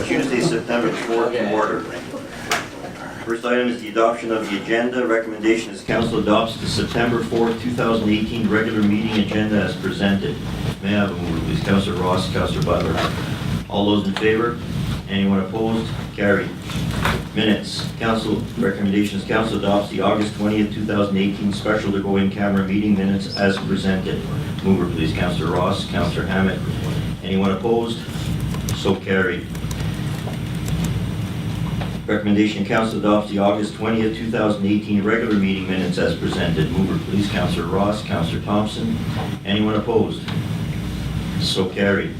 Tuesday, September 4th, to order. First item is the adoption of the agenda. Recommendation is council adopts the September 4th, 2018 regular meeting agenda as presented. May I have a mover, please? Councillor Ross, Councillor Butler. All those in favor? Anyone opposed? Carried. Minutes. Council recommendations. Council adopts the August 20th, 2018 special to go in camera meeting minutes as presented. Mover, please. Councillor Ross, Councillor Hammett. Anyone opposed? So carried. Recommendation, council adopts the August 20th, 2018 regular meeting minutes as presented. Mover, please. Councillor Ross, Councillor Thompson. Anyone opposed? So carried.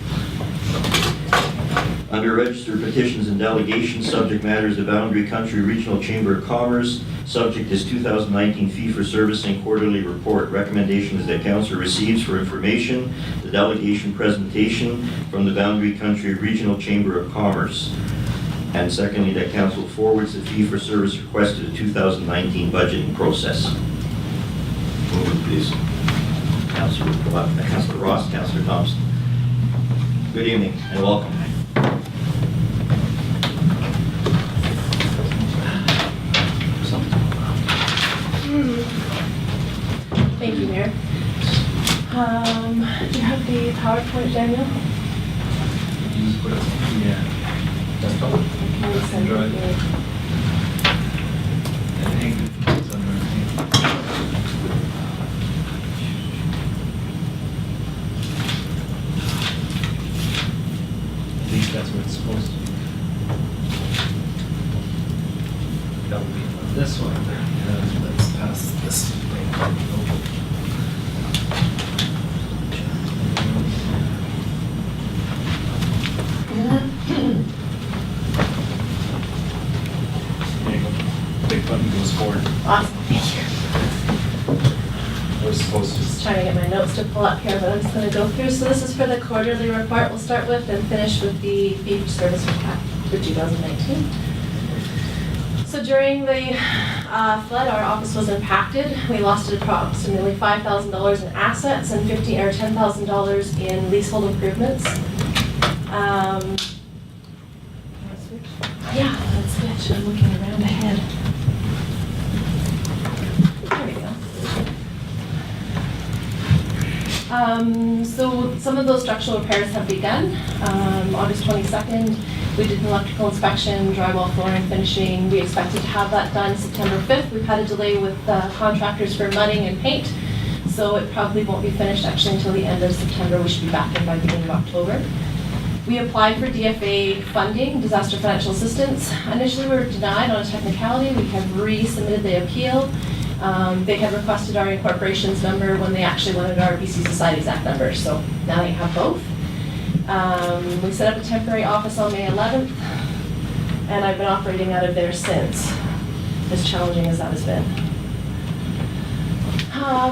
Under registered petitions and delegations, subject matter is the Boundary Country Regional Chamber of Commerce. Subject is 2019 fee for servicing quarterly report. Recommendation is that council receives for information the delegation presentation from the Boundary Country Regional Chamber of Commerce. And secondly, that council forwards the fee for service request to the 2019 budgeting process. Move it, please. Councillor Ross, Councillor Thompson. Good evening and welcome. Thank you, Mayor. Do you have the PowerPoint, Daniel? Yeah. That's all. Can you send it Right. here? I think it's under. I think that's what it's supposed to be. That would be on this one. Let's pass this thing. There you go. Big button goes forward. Awesome, thank you. We're supposed to. Just trying to get my notes to pull up here, but I'm just going to go through. So this is for the quarterly report we'll start with and finish with the fee for service for 2019. So during the flood, our office was impacted. We lost approximately $5,000 in assets and $10,000 in leasehold improvements. Yeah, let's switch. I'm looking around ahead. There we go. So some of those structural repairs have begun. August 22nd, we did an electrical inspection, drywall, flooring, finishing. We expected to have that done September 5th. We've had a delay with contractors for mudding and paint, so it probably won't be finished actually until the end of September. We should be back in by the beginning of October. We applied for DFA funding, disaster financial assistance. Initially, we were denied on a technicality. We have resubmitted the appeal. They had requested our incorporations number when they actually wanted our BC Societies Act number, so now they have both. We set up a temporary office on May 11th, and I've been operating out of there since, as challenging as that has been.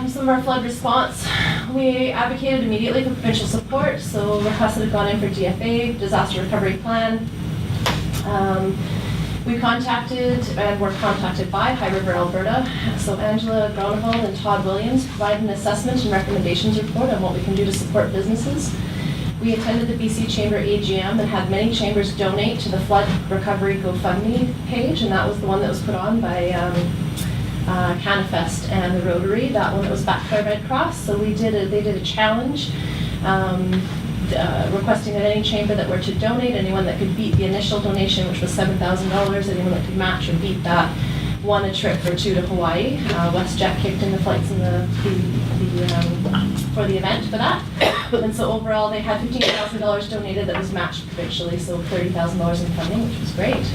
Some of our flood response, we advocated immediately for provincial support, so requests that have gone in for DFA, disaster recovery plan. We contacted and were contacted by High River, Alberta. So Angela Gronewald and Todd Williams provided an assessment and recommendations report on what we can do to support businesses. We attended the BC Chamber AGM and had many chambers donate to the flood recovery GoFundMe page, and that was the one that was put on by Cannabis and the Rotary, that one that was backed by Red Cross. So they did a challenge requesting that any chamber that were to donate, anyone that could beat the initial donation, which was $7,000, anyone that could match or beat that, won a trip or two to Hawaii. WestJet kicked in the flights and for the event for that. And so overall they had $15,000 donated that was matched provincially, so $30,000 in funding, which was great.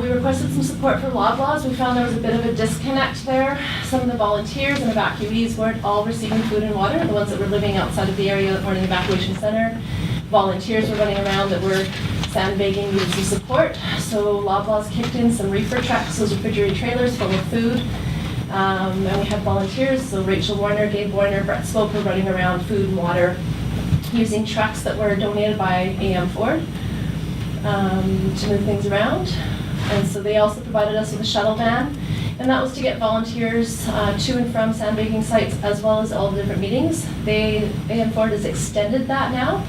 We requested some support for BYLAWS. We found there was a bit of a disconnect there. Some of the volunteers and evacuees weren't all receiving food and water. The ones that were living outside of the area that were in the evacuation center. Volunteers were running around that were sandbagging, needed some support. So BYLAWS kicked in some reefer trucks, those refrigerated trailers full of food. And we had volunteers, so Rachel Warner, Gabe Warner, Brett Swope were running around food and water using trucks that were donated by AM Ford to move things around. And so they also provided us with a shuttle van, and that was to get volunteers to and from sandbagging sites as well as all the different meetings. AM Ford has extended that now,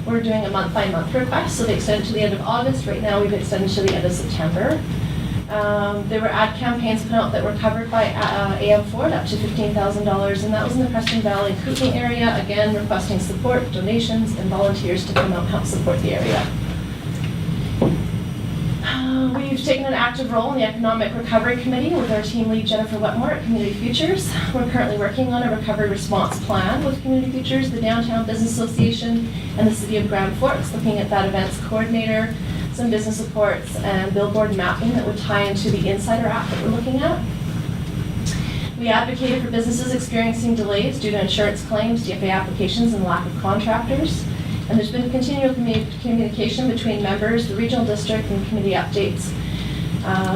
We're doing a month-by-month request, so they extended to the end of August. Right now, we've extended to the end of September. There were ad campaigns put out that were covered by AM Ford up to $15,000, and that was in the Preston Valley and Kootenay area, again requesting support, donations, and volunteers to come out and help support the area. We've taken an active role in the Economic Recovery Committee with our team lead Jennifer Wetmore at Community Futures. We're currently working on a recovery response plan with Community Futures, the Downtown Business Association, and the City of Grand Forks, looking at that events coordinator, some business supports, and billboard mapping that would tie into the Insider app that we're looking at. We advocated for businesses experiencing delays due to insurance claims, DFA applications, and lack of contractors. And there's been continual communication between members, the regional district, and committee updates.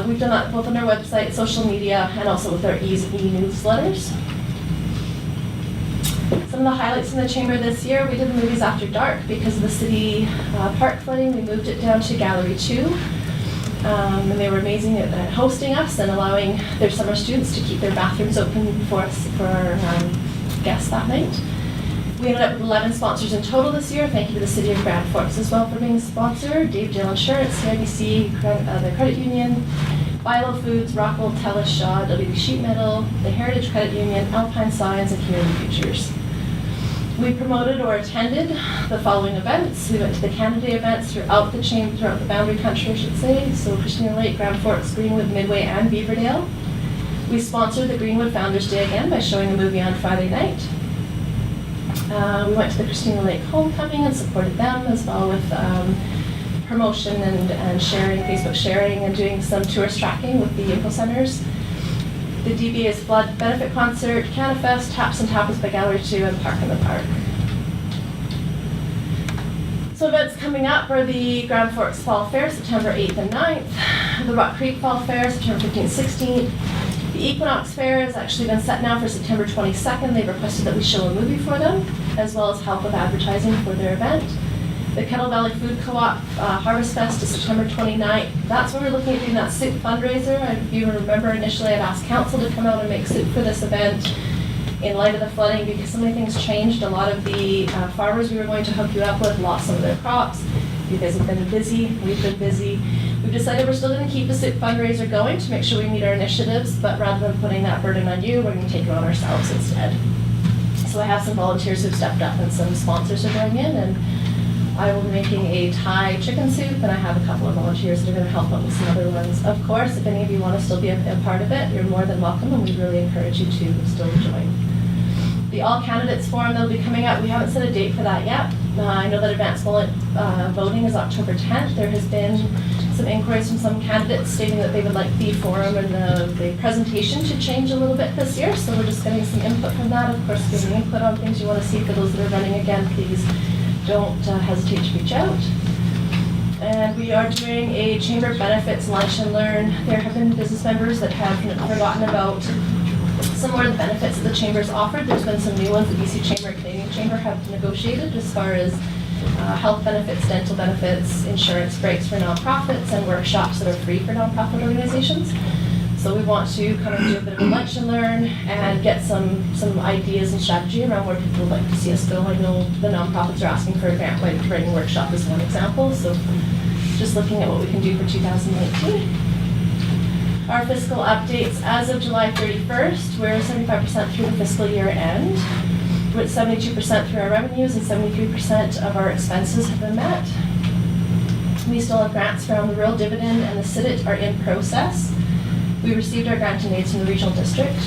We've done that both on our website, social media, and also with our e-newsletters. Some of the highlights in the chamber this year, we did the Movies After Dark because of the city park flooding. We moved it down to Gallery 2. And they were amazing at hosting us and allowing their summer students to keep their bathrooms open for us, for our guests that night. We ended up with 11 sponsors in total this year. Thank you to the City of Grand Forks as well for being a sponsor. Dave Dale Insurance, CIBC, the Credit Union, BYLAWS Foods, Rockwell, Telus, Shaw, WB Sheet Metal, the Heritage Credit Union, Alpine Signs, and Community Futures. We promoted or attended the following events. We went to the Canada Day events throughout the boundary country, I should say. So Christina Lake, Grand Forks, Greenwood, Midway, and Beaverdale. We sponsored the Greenwood Founders Day again by showing a movie on Friday night. We went to the Christina Lake Homecoming and supported them as well with promotion and sharing, Facebook sharing, and doing some tourist tracking with the info centers. The DBA's Flood Benefit Concert, Cannabis, Taps and Tapas by Gallery 2, and Park in the Park. So events coming up are the Grand Forks Fall Fair, September 8th and 9th, the Rock Creek Fall Fair, September 15th, 16th. The Equinox Fair has actually been set now for September 22nd. They've requested that we show a movie for them, as well as help with advertising for their event. The Kettle Valley Food Co-op Harvest Fest is September 29th. That's when we're looking at doing that soup fundraiser. If you remember, initially I'd asked council to come out and make soup for this event in light of the flooding because so many things changed. A lot of the farmers we were going to hook you up with lost some of their crops. You guys have been busy, we've been busy. We've decided we're still going to keep the soup fundraiser going to make sure we meet our initiatives, but rather than putting that burden on you, we're going to take it on ourselves instead. So I have some volunteers who've stepped up and some sponsors are going in, and I will be making a Thai chicken soup, and I have a couple of volunteers that are going to help out with some other ones. Of course, if any of you want to still be a part of it, you're more than welcome, and we really encourage you to still join. The All Candidates Forum that'll be coming up, we haven't set a date for that yet. I know that advance voting is October 10th. There has been some inquiries from some candidates stating that they would like the forum and the presentation to change a little bit this year, so we're just getting some input from that. Of course, giving input on things you want to see for those that are running again, please don't hesitate to reach out. And we are doing a Chamber Benefits Lunch and Learn. There have been business members that have forgotten about some more of the benefits that the Chamber's offered. There's been some new ones the BC Chamber and Canadian Chamber have negotiated as far as health benefits, dental benefits, insurance breaks for nonprofits, and workshops that are free for nonprofit organizations. So we want to kind of do a bit of a lunch and learn and get some ideas and strategy around where people would like to see us go. I know the nonprofits are asking for a grant writing workshop as one example, so just looking at what we can do for 2019. Our fiscal updates as of July 31st, we're 75% through the fiscal year end. We're at 72% through our revenues and 73% of our expenses have been met. We still have grants from the Rural Dividend and the CIDIT are in process. We received our grant and aids from the regional district.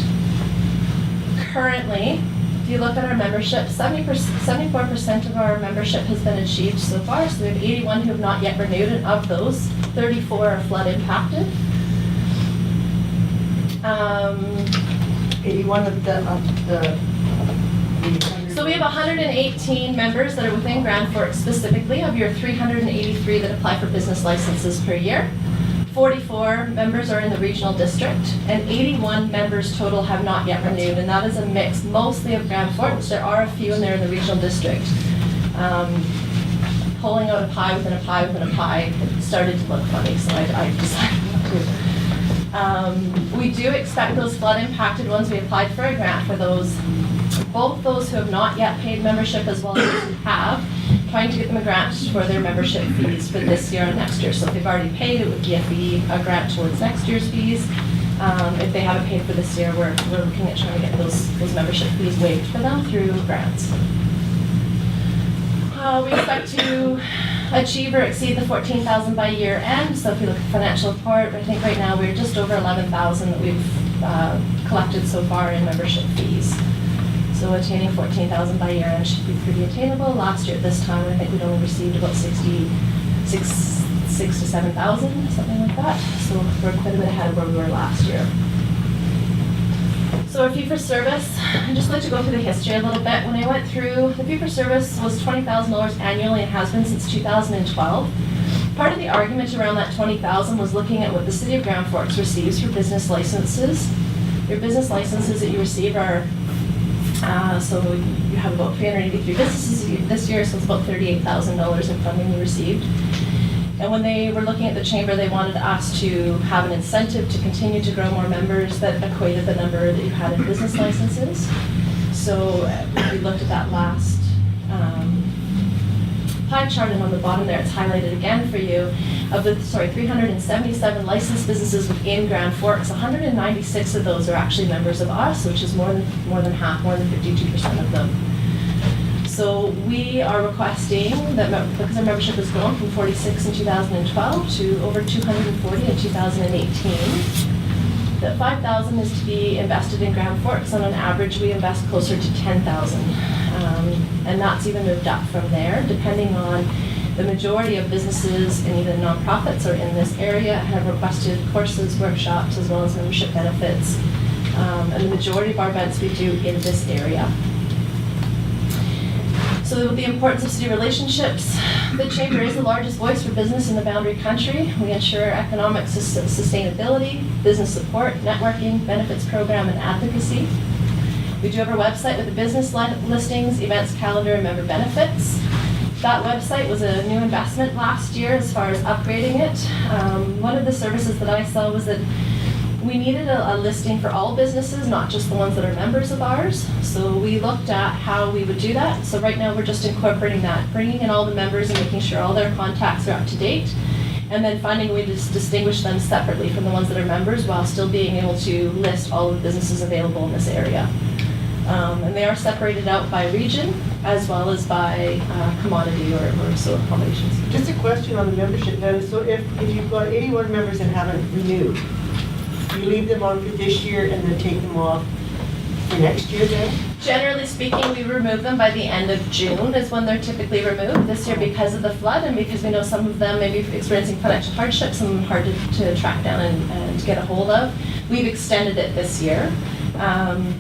Currently, if you look at our membership, 74% of our membership has been achieved so far. So we have 81 who have not yet renewed, and of those, 34 are flood impacted. 81 of the So we have 118 members that are within Grand Forks specifically of your 383 that apply for business licenses per year. 44 members are in the regional district, and 81 members total have not yet renewed, and that is a mix mostly of Grand Forks. There are a few in there in the regional district. Pulling out a pie within a pie within a pie, it started to look funny, so I decided not to. We do expect those flood impacted ones, we applied for a grant for those, both those who have not yet paid membership as well as those who have, trying to get them a grant for their membership fees for this year and next year. So if they've already paid, it would be a grant towards next year's fees. If they haven't paid for this year, we're looking at trying to get those membership fees waived for them through grants. We expect to achieve or exceed the 14,000 by year end. So if you look at the financial report, I think right now we're just over 11,000 that we've collected so far in membership fees. So attaining 14,000 by year end should be pretty attainable. Last year at this time, I think we'd only received about 6 to 7,000, something like that. So we're quite a bit ahead of where we were last year. So our fee for service, I'd just like to go through the history a little bit. When I went through, the fee for service was $20,000 annually and has been since 2012. Part of the argument around that $20,000 was looking at what the City of Grand Forks receives for business licenses. Your business licenses that you receive are, so you have about 383 businesses this year, so it's about $38,000 in funding we received. And when they were looking at the chamber, they wanted us to have an incentive to continue to grow more members that equated the number that you had in business licenses. So we looked at that last pie chart, and on the bottom there, it's highlighted again for you. Of the 377 licensed businesses within Grand Forks, 196 of those are actually members of us, which is more than half, more than 52% of them. So we are requesting that, because our membership has grown from 46 in 2012 to over 240 in 2018, that 5,000 is to be invested in Grand Forks, and on average we invest closer to 10,000. And that's even moved up from there, depending on the majority of businesses in either nonprofits or in this area have requested courses, workshops, as well as membership benefits. And the majority of our events we do in this area. So the importance of city relationships. The Chamber is the largest voice for business in the Boundary Country. We ensure economic sustainability, business support, networking, benefits program, and advocacy. We do have our website with the business listings, events calendar, and member benefits. That website was a new investment last year as far as upgrading it. One of the services that I saw was that we needed a listing for all businesses, not just the ones that are members of ours. So we looked at how we would do that. So right now we're just incorporating that, bringing in all the members and making sure all their contacts are up to date, and then finding a way to distinguish them separately from the ones that are members while still being able to list all of the businesses available in this area. And they are separated out by region as well as by commodity or so accommodations. Just a question on the membership then. So if you've got 81 members that haven't renewed, you leave them on for this year and then take them off for next year then? Generally speaking, we remove them by the end of June is when they're typically removed. This year, because of the flood and because we know some of them may be experiencing financial hardship, some of them hard to track down and get a hold of, we've extended it this year.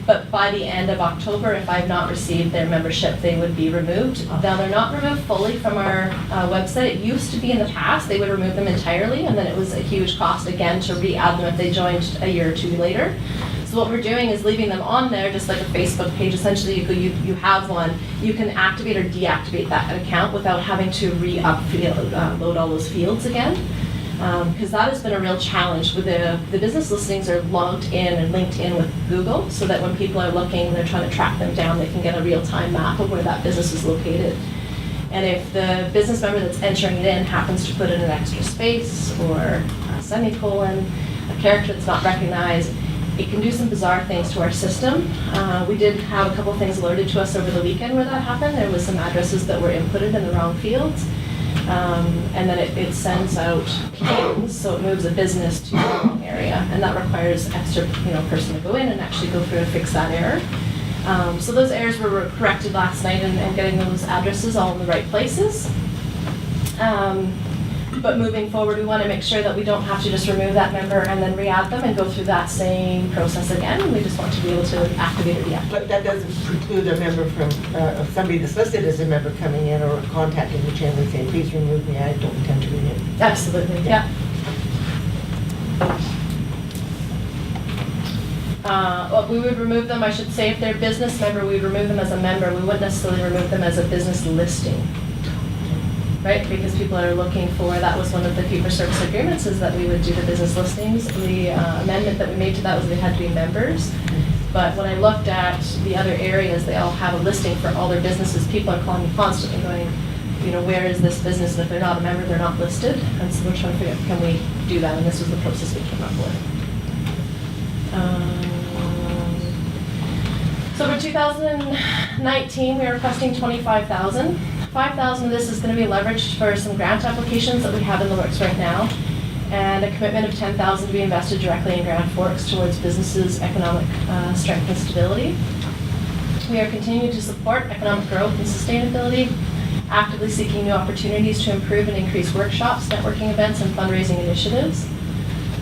But by the end of October, if I've not received their membership, they would be removed. Now, they're not removed fully from our website. It used to be in the past, they would remove them entirely, and then it was a huge cost again to re-add them if they joined a year or two later. So what we're doing is leaving them on there just like a Facebook page. Essentially, you have one, you can activate or deactivate that account without having to load all those fields again. Because that has been a real challenge. With the business listings are logged in and linked in with Google, so that when people are looking, they're trying to track them down, they can get a real-time map of where that business is located. And if the business member that's entering it in happens to put in an extra space or a semicolon, a character that's not recognized, it can do some bizarre things to our system. We did have a couple of things alerted to us over the weekend where that happened. There was some addresses that were inputted in the wrong fields. And then it sends out pings, so it moves a business to the wrong area, and that requires extra person to go in and actually go through and fix that error. So those errors were corrected last night and getting those addresses all in the right places. But moving forward, we want to make sure that we don't have to just remove that member and then re-add them and go through that same process again. We just want to be able to activate or deactivate. But that doesn't preclude a member from, somebody that's listed as a member coming in or contacting the chamber and saying, please remove me, I don't intend to renew. Absolutely, yeah. We would remove them, I should say, if they're a business member, we would remove them as a member. We wouldn't necessarily remove them as a business listing. Right, because people are looking for, that was one of the fee-for-service agreements, is that we would do the business listings. The amendment that we made to that was they had to be members. But when I looked at the other areas, they all have a listing for all their businesses. People are calling me constantly going, you know, where is this business? And if they're not a member, they're not listed. And so we're trying to figure out, can we do that? And this was the process we came up with. So for 2019, we are requesting $25,000. $5,000 of this is going to be leveraged for some grant applications that we have in the works right now, and a commitment of $10,000 to be invested directly in Grand Forks towards businesses' economic strength and stability. We are continuing to support economic growth and sustainability, actively seeking new opportunities to improve and increase workshops, networking events, and fundraising initiatives.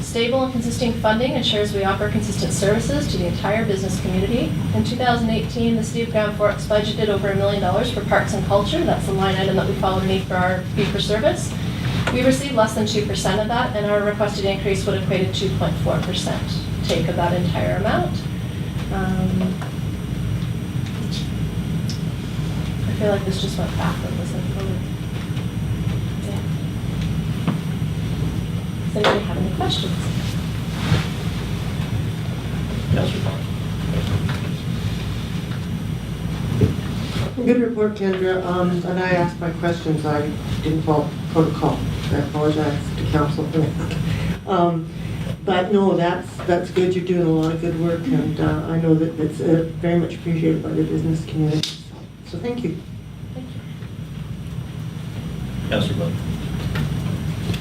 Stable and consistent funding ensures we offer consistent services to the entire business community. In 2018, the City of Grand Forks budgeted over $1 million for parks and culture. That's the line item that we fall underneath for our fee for service. We received less than 2% of that, and our requested increase would equate to 2.4% take of that entire amount. I feel like this just went backward, wasn't it? Yeah. Does anybody have any questions? Good report, Kendra. And I asked my questions. I didn't follow protocol. I apologize to council for that. But no, that's good. You're doing a lot of good work, and I know that it's very much appreciated by the business community. So thank you. Thank you. Councillor Bud.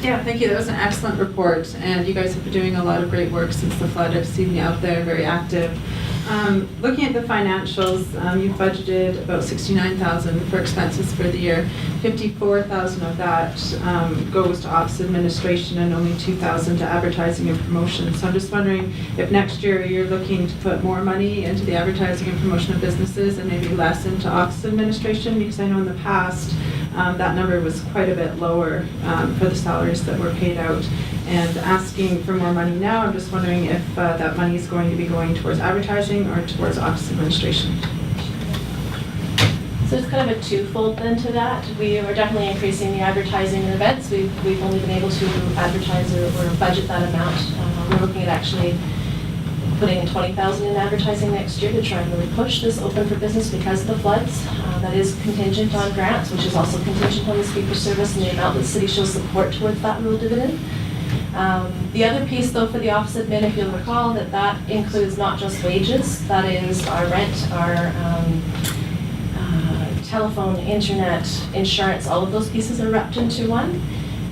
Yeah, thank you. That was an excellent report, and you guys have been doing a lot of great work since the flood. I've seen you out there, very active. Looking at the financials, you've budgeted about $69,000 for expenses for the year. $54,000 of that goes to office administration, and only $2,000 to advertising and promotion. So I'm just wondering if next year you're looking to put more money into the advertising and promotion of businesses and maybe less into office administration, because I know in the past that number was quite a bit lower for the salaries that were paid out. And asking for more money now, I'm just wondering if that money is going to be going towards advertising or towards office administration. So it's kind of a twofold then to that. We are definitely increasing the advertising and events. We've only been able to advertise or budget that amount. We're looking at actually putting in $20,000 in advertising next year to try and really push this open for business because of the floods. That is contingent on grants, which is also contingent on the fee for service and the amount that the city shows support towards that rural dividend. The other piece, though, for the office admin, if you'll recall, that includes not just wages, that is our rent, our telephone, internet, insurance, all of those pieces are wrapped into one.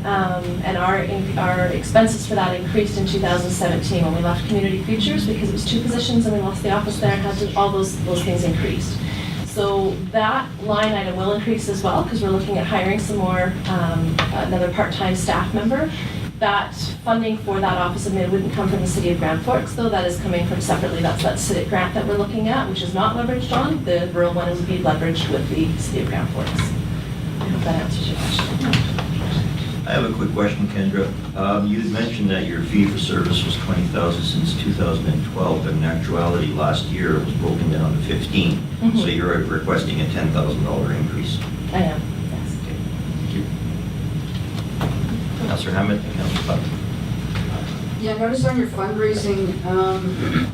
And our expenses for that increased in 2017 when we left Community Futures because it was 2 positions and we lost the office there and had to, all those things increased. So that line item will increase as well because we're looking at hiring some more, another part-time staff member. That funding for that office admin wouldn't come from the City of Grand Forks, though. That is coming from separately. That's that CITIC grant that we're looking at, which is not leveraged on. The rural one would be leveraged with the City of Grand Forks. I hope that answers your question. I have a quick question, Kendra. You had mentioned that your fee for service was $20,000 since 2012, but in actuality, last year it was broken down to $15,000. Mm-hmm. So you're requesting a $10,000 increase. I am, yes. Thank you. Councillor Hammond and Councillor Bud. Yeah, I noticed on your fundraising,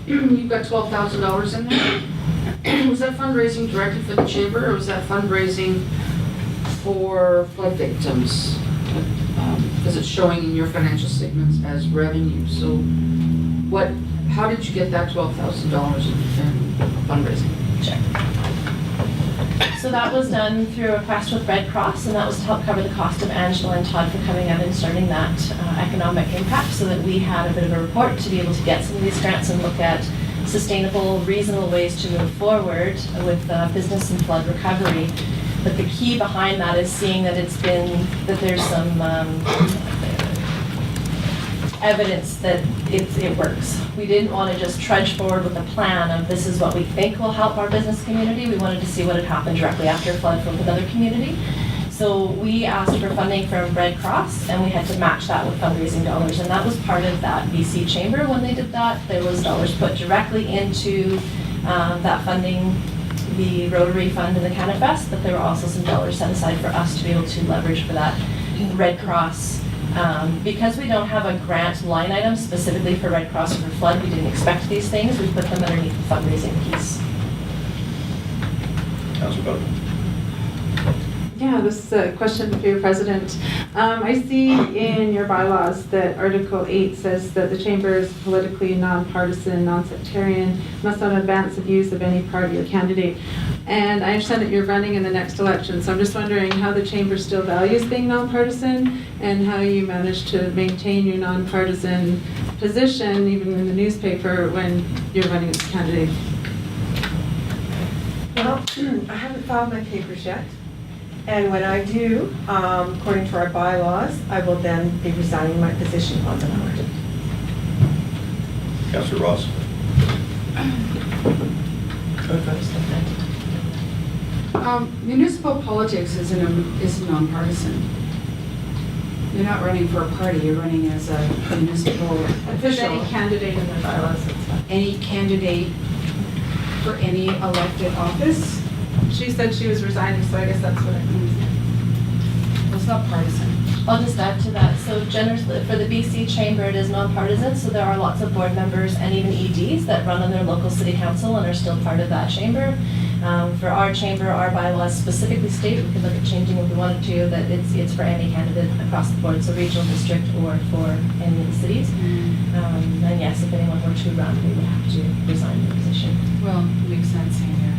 you've got $12,000 in there. Was that fundraising directly for the chamber, or was that fundraising for flood victims? Because it's showing in your financial statements as revenue. So how did you get that $12,000 in fundraising? Check. So that was done through a request with Red Cross, and that was to help cover the cost of Angela and Todd for coming out and starting that economic impact, so that we had a bit of a report to be able to get some of these grants and look at sustainable, reasonable ways to move forward with business and flood recovery. But the key behind that is seeing that there's some evidence that it works. We didn't want to just trudge forward with a plan of this is what we think will help our business community. We wanted to see what had happened directly after a flood from another community. So we asked for funding from Red Cross, and we had to match that with fundraising dollars. And that was part of that BC Chamber when they did that. There was dollars put directly into that funding, the Rotary Fund and the Cannabis, but there were also some dollars set aside for us to be able to leverage for that Red Cross. Because we don't have a grant line item specifically for Red Cross or for flood, we didn't expect these things. We put them underneath the fundraising piece. Councillor Bud. Yeah, this is a question for your president. I see in your bylaws that Article 8 says that the chamber is politically non-partisan, non-sectarian, must not advance the views of any party or candidate. And I understand that you're running in the next election, so I'm just wondering how the chamber still values being non-partisan and how you manage to maintain your non-partisan position, even in the newspaper, when you're running as a candidate. Well, I haven't filed my papers yet, and when I do, according to our bylaws, I will then be resigning my position on the board. Councillor Ross? Municipal politics is nonpartisan. You're not running for a party, you're running as a municipal If there's any official. candidate in the bylaws, it's fine. Any candidate for any elected office, She said she was resigning, so I guess that's what it means. well, it's not partisan. I'll just add to that. So generally, for the BC Chamber, it is nonpartisan, so there are lots of board members and even EDs that run on their local city council and are still part of that chamber. For our chamber, our bylaws specifically state, we could look at changing if we wanted to, that it's for any candidate across the board, so regional district or for any of the cities. And yes, if anyone were to run, they would have to resign their position. Well, it makes sense in here.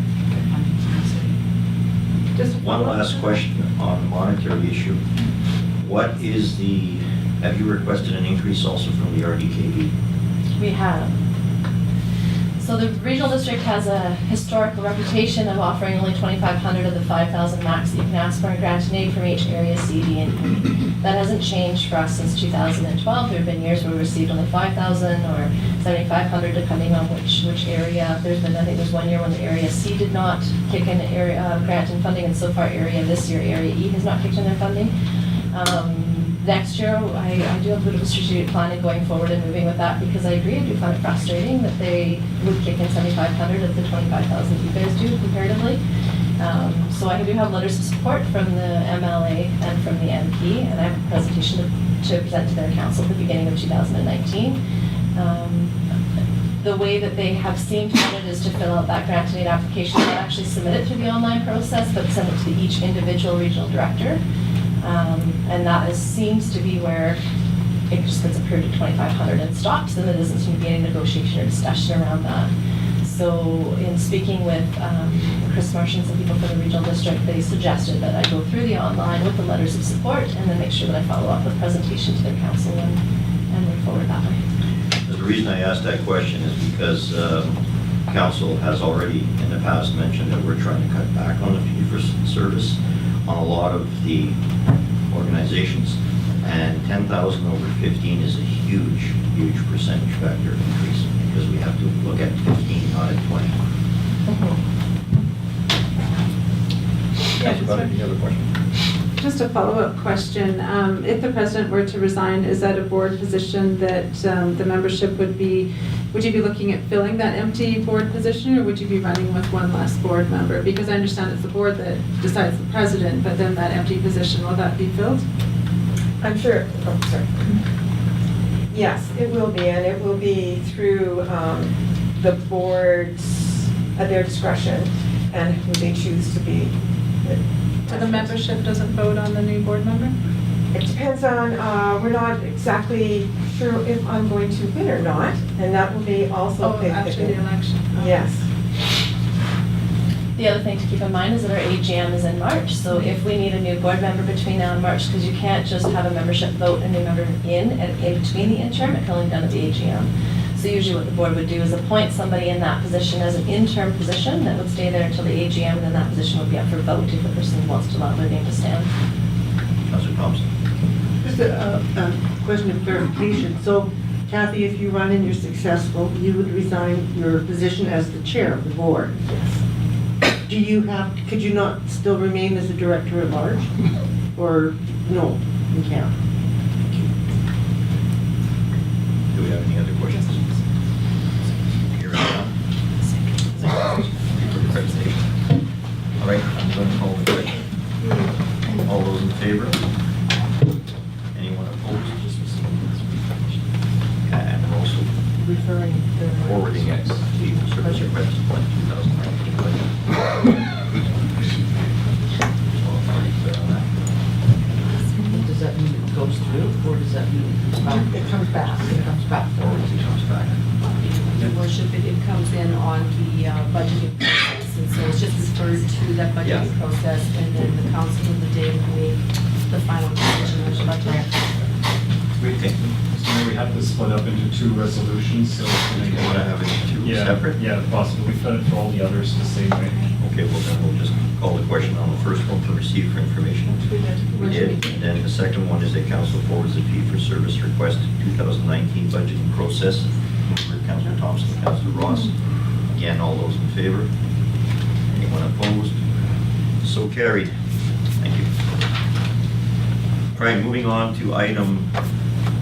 Just One last question on the monetary issue. What is have you requested an increase also from the RDKB? We have. So the regional district has a historical reputation of offering only 2,500 of the 5,000 max that you can ask for in grant and aid from each area, C, D, and E. That hasn't changed for us since 2012. There have been years where we received only 5,000 or 7,500 depending on which area. I think there's 1 year when the area C did not kick in area grant and funding, and so far this year area E has not kicked in their funding. Next year, I do have a bit of a strategic planning going forward and moving with that, because I agree, I do find it frustrating that they would kick in 7,500 of the 25,000 you guys do comparatively. So I do have letters of support from the MLA and from the MP, and I have a presentation to present to their council at the beginning of 2019. The way that they have seemed to run it is to fill out that grant and aid application, not actually submit it through the online process, but send it to each individual regional director. And that seems to be where it just gets approved at 2,500 and stops, and there doesn't seem to be any negotiation or discussion around that. So in speaking with Chris Marsh and some people from the regional district, they suggested that I go through the online with the letters of support and then make sure that I follow up with presentation to their council and move forward that way. The reason I asked that question is because council has already in the past mentioned that we're trying to cut back on the fee-for-service on a lot of the organizations, and 10,000 over 15 is a huge percentage factor increase, because we have to look at 15, not at 20. Councilor Bennett, any other question? Just a follow-up question. If the president were to resign, is that a board position that the membership would you be looking at filling that empty board position, or would you be running with one less board member? Because I understand it's the board that decides the president, but then that empty position, will that be filled? I'm sure, sorry. Yes, it will be, and it will be through the boards at their discretion and who they choose to be. So the membership doesn't vote on the new board member? It depends on, we're not exactly sure if I'm going to win or not, and that will be also. Oh, after the election? Oh. Yes. The other thing to keep in mind is that our AGM is in March, so if we need a new board member between now and March, because you can't just have a membership vote, a new member in between the interim, it can only be done at the AGM. So usually what the board would do is appoint somebody in that position as an interim position that would stay there until the AGM, and then that position would be up for vote if the person wants to allow their name to stand. Councilor Thompson? Just a question of clarification. So Kathy, if you run and you're successful, you would resign your position as the chair of the board? Yes. Could you not still remain as a director at large? Or, no, you can't? Do we have any other questions? Hearing none. Thank you for the presentation. All right, I'm going to call the question. All those in favor? Anyone opposed? And we're also Referring to... forwarding it to the service request for 2019 budget. or does that mean it comes back? It comes back. It comes back forward. It comes back. Your worship, it comes in on the budgeting process, and so it's just referred to that Yeah. budgeting process, and then the council of the day will make the final decision on the budget. Okay. So now we have to split up into two resolutions, so. Do you want to have it two Yeah, separate? yeah, if possible. We've done it for all the others the same way. Okay, well then we'll just call the question on the first one to receive for information. We did, and then the second one is that council forwards the fee for service request 2019 budgeting process. For Councillor Thompson, Councillor Ross. Again, all those in favor? Anyone opposed? So carried. Thank you. All right, moving on to item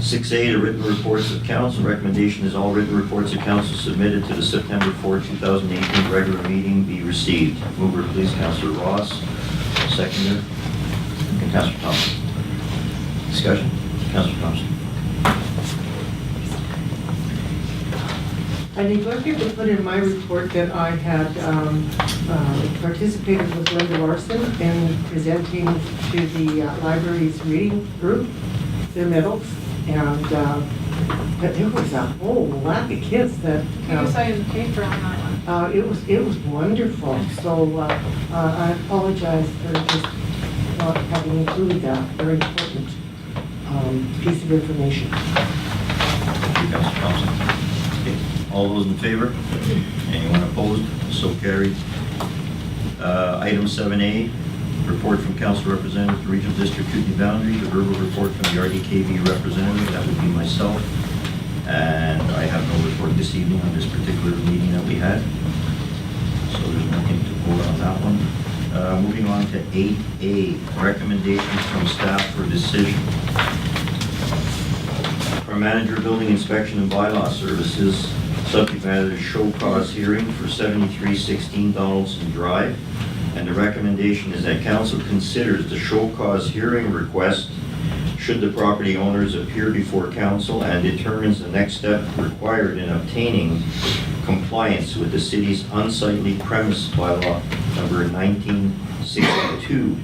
6A, the written reports of council. Recommendation is all written reports of council submitted to the September 4, 2018 regular meeting be received. Mover, please, Councillor Ross. Seconder, and Councillor Thompson. Discussion? Councillor Thompson. I neglected to put in my report that I had participated with Linda Larson in presenting to the library's reading group their medals, and but there was a whole lack of kids that. I saw you in the paper on that one. It was wonderful, so I apologize for just not having included that very important piece of information. Thank you, Councillor Thompson. Okay. All those in favor? Anyone opposed? So carried. Item 7A, report from council representative to Regional District Kootenai Boundary, the verbal report from the RDKB representative, that would be myself. And I have no report this evening on this particular meeting that we had. So there's nothing to vote on that one. Moving on to 8A, recommendations from staff for decision. Our manager, building inspection and bylaw services, subject matter is show cause hearing for 7316 Donaldson Drive. And the recommendation is that council considers the show cause hearing request should the property owners appear before council and determines the next step required in obtaining compliance with the city's unsightly premise bylaw number 1962.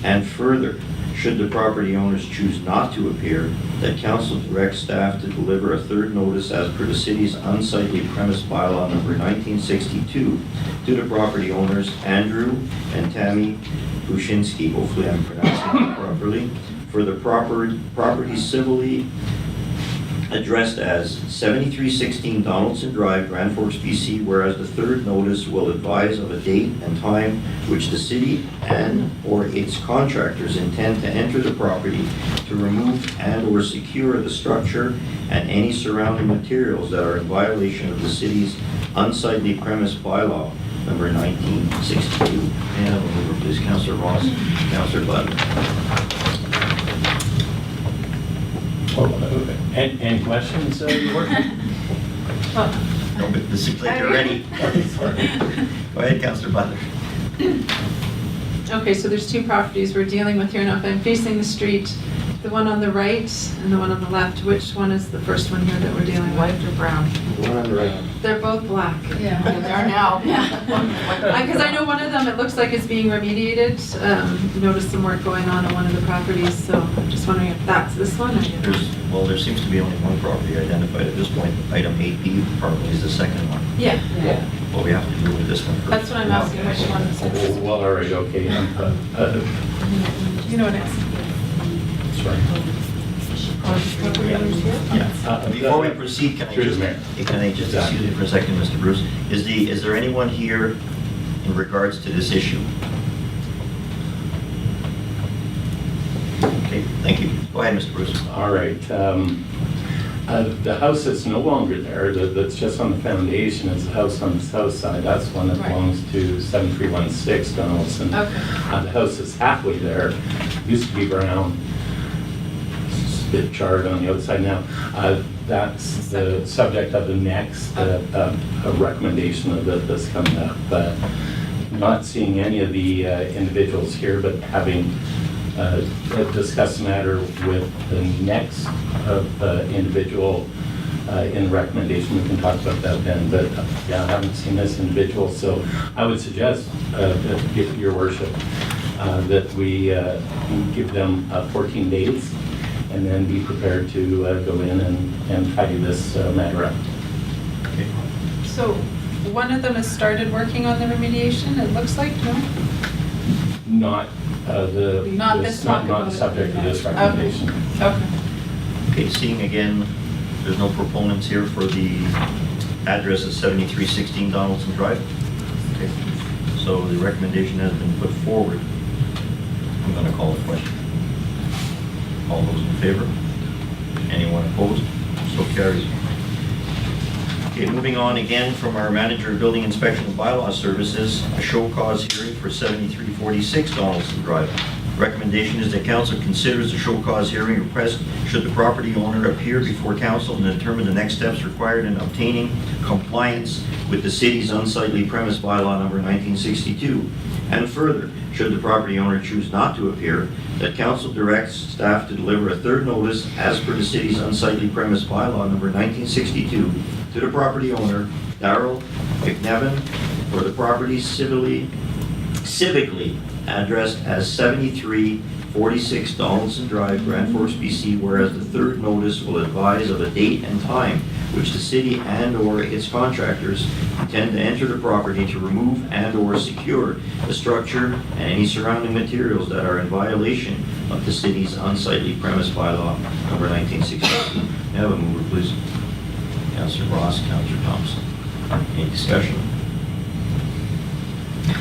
And further, should the property owners choose not to appear, that council directs staff to deliver a third notice as per the city's unsightly premise bylaw number 1962 to the property owners Andrew and Tammy Bushinsky, hopefully I'm pronouncing it properly, for the property civilly addressed as 7316 Donaldson Drive, Grand Forks, BC, whereas the third notice will advise of a date and time which the city and or its contractors intend to enter the property to remove and or secure the structure and any surrounding materials that are in violation of the city's unsightly premise bylaw number 1962. And I'll move over, please, Councillor Ross, Councillor Butler. Any questions, Your Worship? No, but this is like you're ready. Go ahead, Councillor Butler. Okay, so there's two properties we're dealing with here now. If I'm facing the street, the one on the right and the one on the left, which one is the first one here that we're dealing with? White or brown? One on the right. They're both black. Yeah, they are now. Because I know one of them, it looks like it's being remediated. Noticed some work going on one of the properties, so I'm just wondering if that's this one or Well, there seems to be only one property identified at this point. Item 8B probably is the second one. Yeah, What we have to do with this one first. that's what I'm asking, which one is it? Well, all right, okay. You know what it is? Sorry. Yeah. Before we proceed, can I Through the just, mayor. can I just excuse me for a second, Mr. Bruce? Is there anyone here in regards to this issue? Okay, thank you. Go ahead, Mr. Bruce. All right. The house that's no longer there, that's just on the foundation, is the house on the south side. That's one that Right. belongs to 7316 Donaldson. Okay. The house that's halfway there used to be brown. It's a bit charred on the outside now. That's the subject of the next a recommendation that's coming up. Not seeing any of the individuals here, but having discussed the matter with the next individual in the recommendation, we can talk about that then. But yeah, I haven't seen this individual, so I would suggest, Your Worship, that we give them 14 days and then be prepared to go in and tidy this matter up. So one of them has started working on the remediation, it looks like, no? Not Not this talk not about it. subject to this recommendation. Okay. Okay, seeing again, there's no proponents here for the address of 7316 Donaldson Drive. Okay, so the recommendation has been put forward. I'm going to call the question. All those in favor? Anyone opposed? So carries. Okay, moving on again from our manager of building inspection and bylaw services, a show cause hearing for 7346 Donaldson Drive. Recommendation is that council considers the show cause hearing request should the property owner appear before council and determine the next steps required in obtaining compliance with the city's unsightly premise bylaw number 1962. And further, should the property owner choose not to appear, that council directs staff to deliver a third notice as per the city's unsightly premise bylaw number 1962 to the property owner, Darrell McNevin, for the property civically addressed as 7346 Donaldson Drive, Grand Forks, BC, whereas the third notice will advise of a date and time which the city and/or its contractors intend to enter the property to remove and/or secure the structure and any surrounding materials that are in violation of the city's unsightly premise bylaw number 1962. May I have a mover, please? Councillor Ross, Councillor Thompson. Any discussion?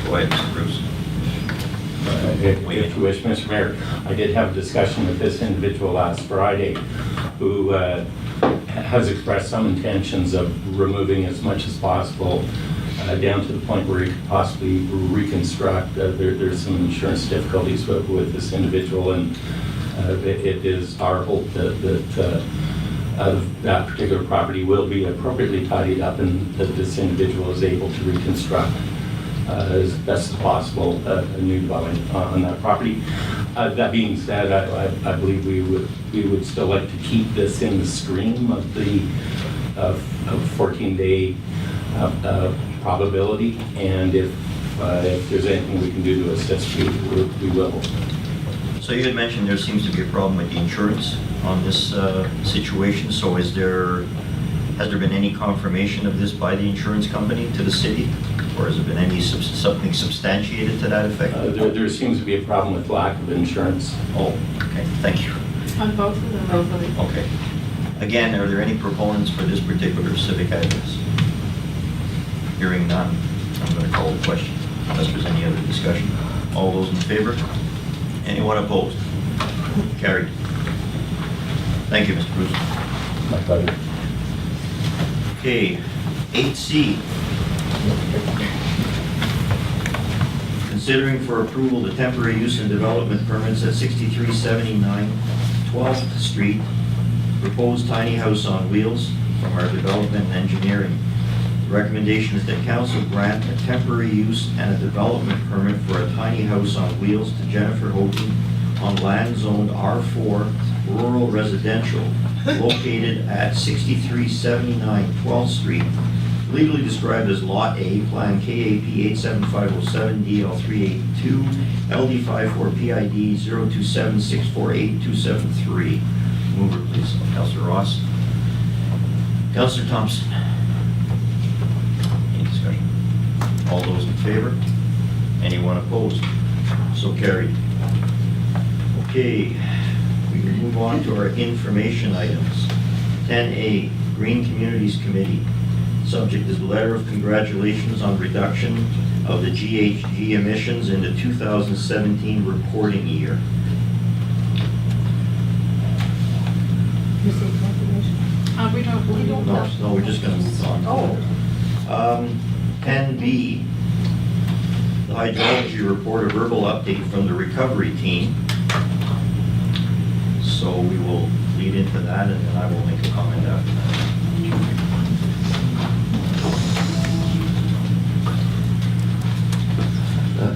Go ahead, Mr. Bruce. If you wish, Mr. Mayor, I did have a discussion with this individual last Friday who has expressed some intentions of removing as much as possible down to the point where he could possibly reconstruct. There's some insurance difficulties with this individual, and it is our hope that that particular property will be appropriately tidied up and that this individual is able to reconstruct as best as possible a new dwelling on that property. That being said, I believe we would still like to keep this in the stream of the 14-day probability, and if there's anything we can do to assist, we will. So you had mentioned there seems to be a problem with the insurance on this situation. So has there been any confirmation of this by the insurance company to the city? Or has there been any something substantiated to that effect? There seems to be a problem with lack of insurance. Oh, okay, thank you. On both of them, hopefully. Okay. Again, are there any proponents for this particular civic address? Hearing none, I'm going to call the question unless there's any other discussion. All those in favor? Anyone opposed? Carried. Thank you, Mr. Bruce. My pleasure. Okay, 8C. Considering for approval the temporary use and development permits at 6379 12th Street, proposed tiny house on wheels from our development and engineering. The recommendation is that council grant a temporary use and a development permit for a tiny house on wheels to Jennifer Houghton on land zoned R4 rural residential located at 6379 12th Street, legally described as Lot A, Plan KAP 87507 DL382, LD54 PID 027648273. Mover, please. Councillor Ross. Councillor Thompson. Any discussion? All those in favor? Anyone opposed? So carried. Okay, we will move on to our information items. 10A, Green Communities Committee. Subject is a letter of congratulations on reduction of the GHG emissions in the 2017 reporting year. We don't. No, we're just going to move on. Oh. 10B, the hydrology report, a verbal update from the recovery team. So we will lead into that, and then I will make a comment after that.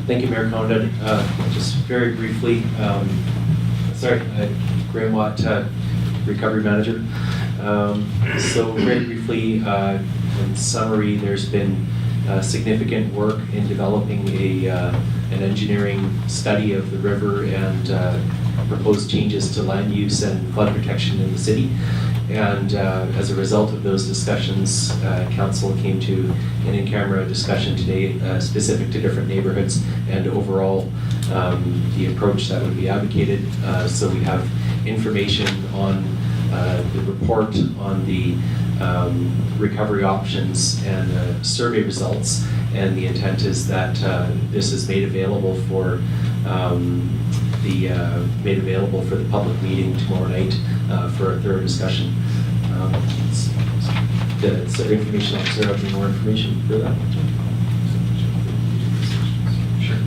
Thank you, Mayor Condon. Just very briefly, Graham Watt, Recovery Manager. So very briefly, in summary, there's been significant work in developing an engineering study of the river and proposed changes to land use and flood protection in the city. And as a result of those discussions, council came to an in-camera discussion today specific to different neighborhoods and overall the approach that would be advocated. So we have information on the report on the recovery options and survey results, and the intent is that this is made available for the public meeting tomorrow night for a thorough discussion. Does the information officer have any more information for that? Sure.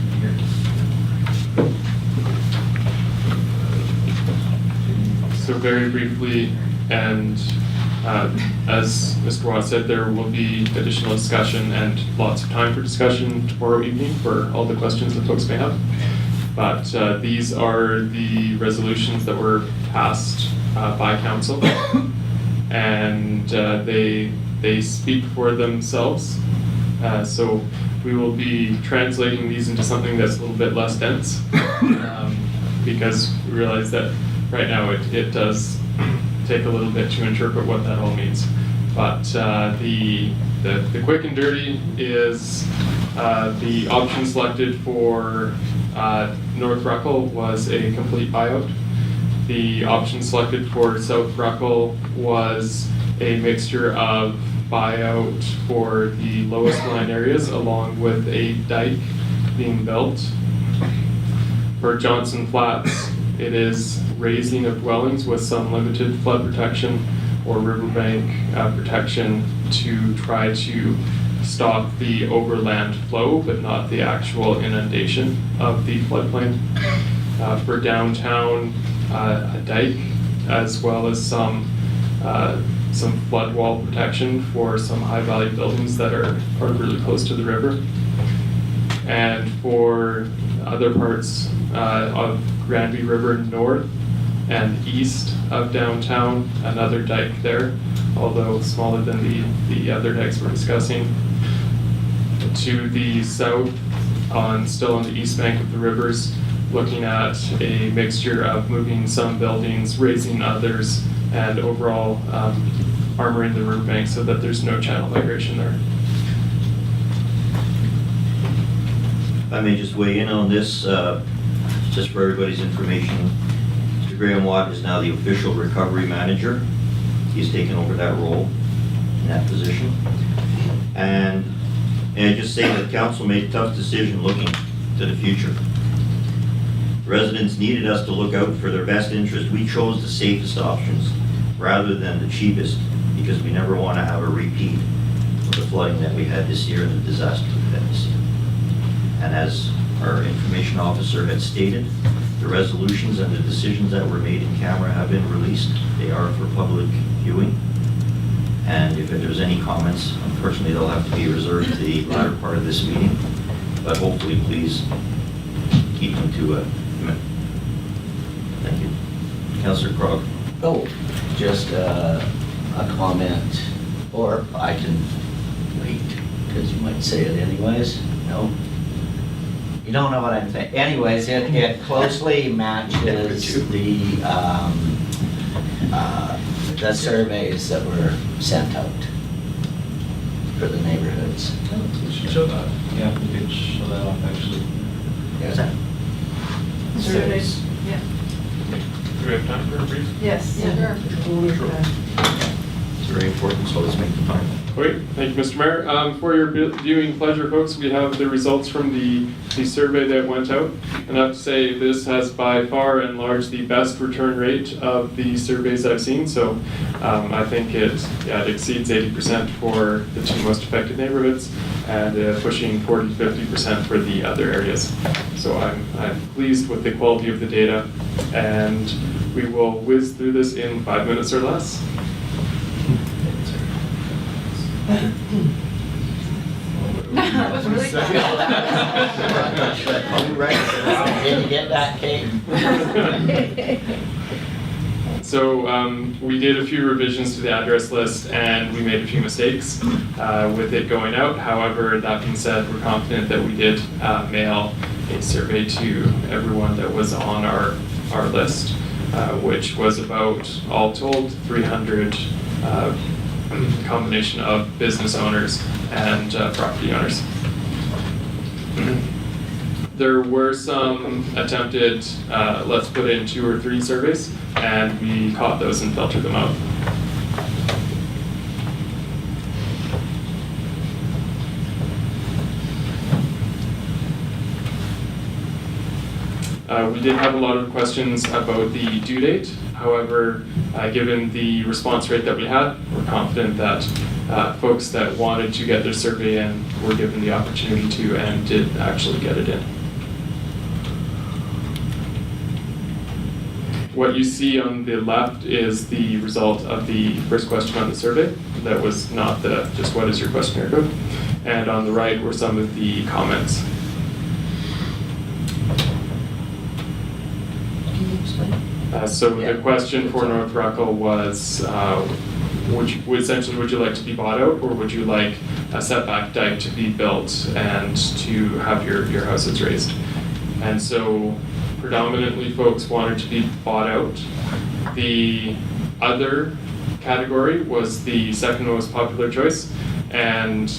So very briefly, and as Mr. Watt said, there will be additional discussion and lots of time for discussion tomorrow evening for all the questions that folks may have. But these are the resolutions that were passed by council, and they speak for themselves. So we will be translating these into something that's a little bit less dense, because we realize that right now it does take a little bit to interpret what that all means. But the quick and dirty is the option selected for North Ruckle was a complete buyout. The option selected for South Ruckle was a mixture of buyout for the lowest line areas along with a dike being built. For Johnson Flats, it is raising of dwellings with some limited flood protection or riverbank protection to try to stop the overland flow, but not the actual inundation of the floodplain. For downtown, a dike, as well as some flood wall protection for some high value buildings that are really close to the river. And for other parts of Granby River north and east of downtown, another dike there, although smaller than the other dikes we're discussing. To the south, still on the east bank of the rivers, looking at a mixture of moving some buildings, raising others, and overall armoring the riverbank so that there's no channel migration there. If I may just weigh in on this, just for everybody's information. Mr. Graham Watt is now the official recovery manager. He's taken over that role in that position. And I just say that council made a tough decision looking to the future. Residents needed us to look out for their best interest. We chose the safest options rather than the cheapest, because we never want to have a repeat of the flooding that we had this year and the disaster we had this year. And as our information officer had stated, the resolutions and the decisions that were made in camera have been released. They are for public viewing. And if there's any comments, unfortunately, they'll have to be reserved to the latter part of this meeting. But hopefully, please keep them to a minute. Thank you. Councillor Krog. Oh, just a comment, or I can wait, because you might say it anyways. No? You don't know what I'm saying. Anyways, it closely matches the surveys that were sent out for the neighborhoods. We should show that. Yeah, we could show that off actually. Yeah. Surveys, yeah. Do we have time for a brief? Yes. Yeah. It's very important, so let's make the time. Great, thank you, Mr. Mayor. For your viewing pleasure, folks, we have the results from the survey that went out. And I have to say, this has by far and large the best return rate of the surveys I've seen. So I think it exceeds 80% for the two most affected neighborhoods and pushing 40-50% for the other areas. So I'm pleased with the quality of the data, and we will whiz through this in 5 minutes or less. That was really good. Did you get that, Kate? So we did a few revisions to the address list and we made a few mistakes with it going out. However, that being said, we're confident that we did mail a survey to everyone that was on our our list, which was about, all told, 300 combination of business owners and property owners. There were some attempted, let's put in 2 or 3 surveys, and we caught those and filtered them out. We did have a lot of questions about the due date. However, given the response rate that we had, we're confident that folks that wanted to get their survey in were given the opportunity to and did actually get it in. What you see on the left is the result of the first question on the survey. That was not the just what is your questionnaire code. And on the right were some of the comments. So the question for North Ruckle was, would you like to be bought out, or would you like a setback dike to be built and to have your houses raised? And so predominantly folks wanted to be bought out. The other category was the second most popular choice, and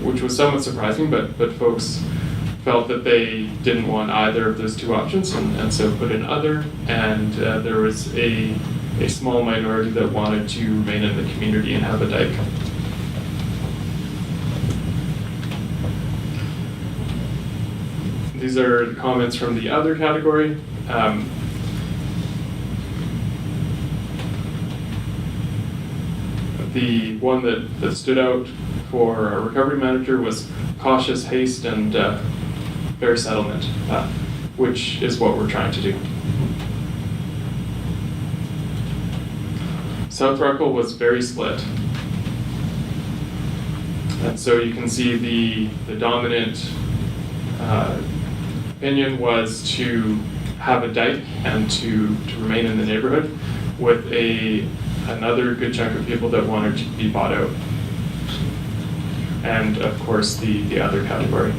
which was somewhat surprising, but folks felt that they didn't want either of those 2 options, and so put in other, and there was a small minority that wanted to remain in the community and have a dike. These are the comments from the other category. The one that stood out for a recovery manager was cautious haste and fair settlement, which is what we're trying to do. South Ruckle was very split. And so you can see the dominant opinion was to have a dike and to remain in the neighborhood, with another good chunk of people that wanted to be bought out. And of course the other category.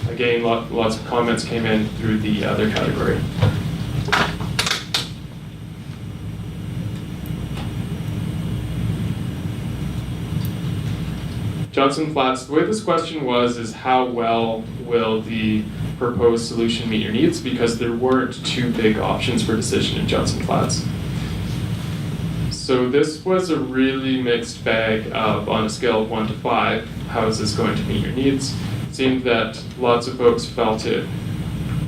Again, lots of comments came in through the other category. Johnson Flats, the way this question was is how well will the proposed solution meet your needs, because there weren't 2 big options for decision in Johnson Flats. So this was a really mixed bag of, on a scale of 1 to 5, how is this going to meet your needs? It seemed that lots of folks felt it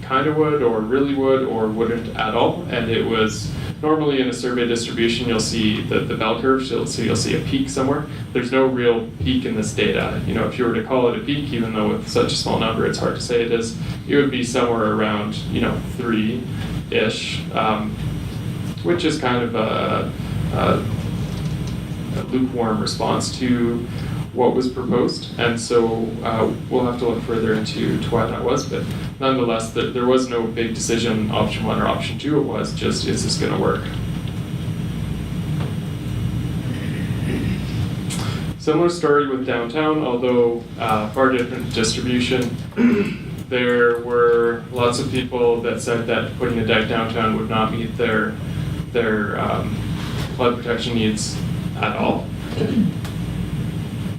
kind of would, or really would, or wouldn't at all, and it was normally in a survey distribution you'll see the bell curve, so you'll see a peak somewhere. There's no real peak in this data. You know, if you were to call it a peak, even though with such a small number it's hard to say it is, it would be somewhere around 3-ish, which is kind of a lukewarm response to what was proposed, and so we'll have to look further into why that was, but nonetheless, there was no big decision, option 1 or option 2, it was just, is this going to work? Similar story with downtown, although far different distribution. There were lots of people that said that putting a dike downtown would not meet their flood protection needs at all,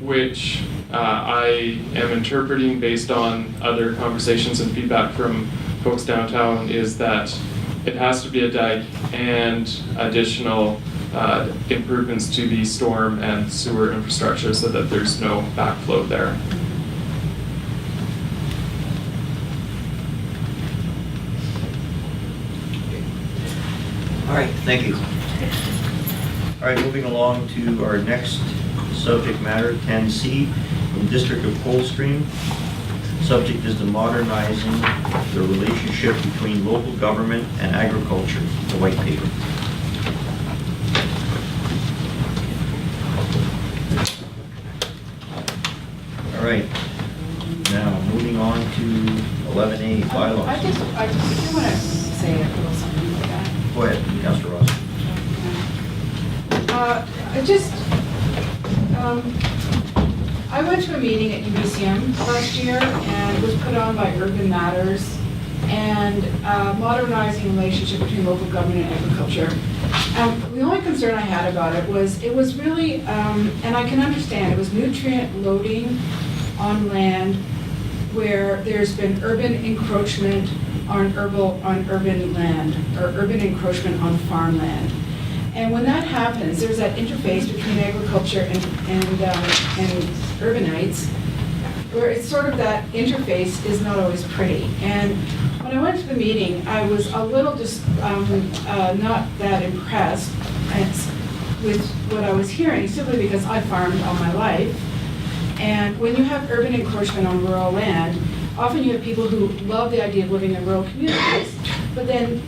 which I am interpreting based on other conversations and feedback from folks downtown is that it has to be a dike and additional improvements to the storm and sewer infrastructure so that there's no backflow there. All right, thank you. All right, moving along to our next subject matter, 10C, from District of Coldstream. Subject is the modernizing the relationship between local government and agriculture, the white paper. All right, now moving on to 11A, bylaws. I just do want to say a little something like that. Go ahead, Councilor Ross. I went to a meeting at UBCM last year and it was put on by Urban Matters and modernizing relationship between local government and agriculture. The only concern I had about it was really, and I can understand, it was nutrient loading on land where there's been urban encroachment on urban land, or urban encroachment on farmland. And when that happens, there's that interface between agriculture and urbanites, where it's sort of that interface is not always pretty. And when I went to the meeting, I was a little just not that impressed with what I was hearing, simply because I farmed all my life. And when you have urban encroachment on rural land, often you have people who love the idea of living in rural communities, but then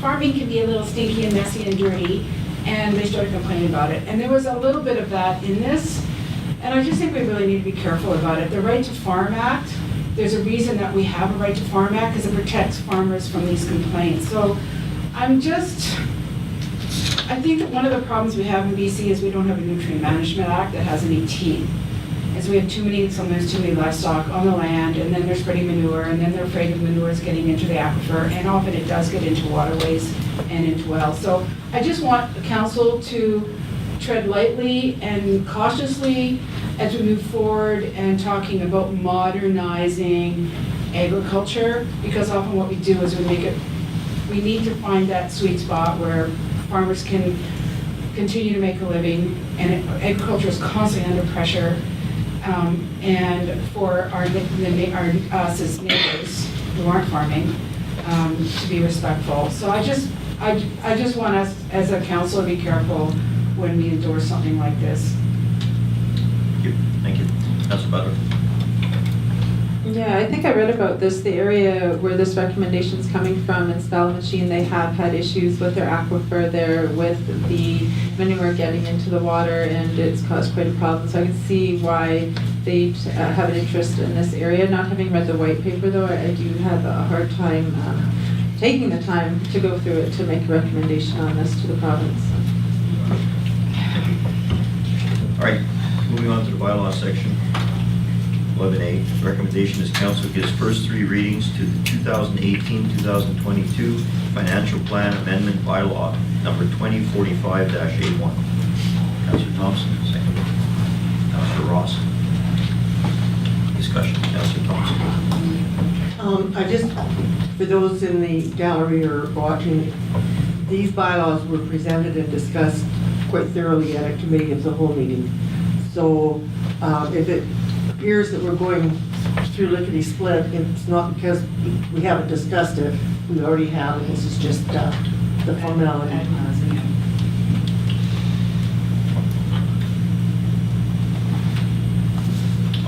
farming can be a little stinky and messy and dirty, and they started complaining about it. And there was a little bit of that in this, and I just think we really need to be careful about it. The Right to Farm Act, there's a reason that we have a Right to Farm Act, because it protects farmers from these complaints. So I think that one of the problems we have in BC is we don't have a Nutrient Management Act that has any teeth. Is we have sometimes too many livestock on the land, and then they're spreading manure, and then they're afraid the manure is getting into the aquifer, and often it does get into waterways and into wells. So I just want the council to tread lightly and cautiously as we move forward and talking about modernizing agriculture, because often what we do is we need to find that sweet spot where farmers can continue to make a living, and agriculture is constantly under pressure. And for us as neighbors who aren't farming, to be respectful. So I just want us as a council to be careful when we endorse something like this. Thank you. Councilor Butler. Yeah, I think I read about this, the area where this recommendation is coming from in Machine, they have had issues with their aquifer there with the manure getting into the water, and it's caused quite a problem. So I can see why they have an interest in this area. Not having read the white paper though, I do have a hard time taking the time to go through it to make a recommendation on this to the province. All right, moving on to the bylaw section. 11A, recommendation is council gives first three readings to the 2018-2022 Financial Plan Amendment Bylaw number 2045-A1. Councilor Thompson, second. Councilor Ross. Discussion, Councilor Thompson. I just, for those in the gallery or watching, these bylaws were presented and discussed quite thoroughly at a committee of the whole meeting. So if it appears that we're going through lickety-split, it's not because we haven't discussed it. We already have, and this is just the formality.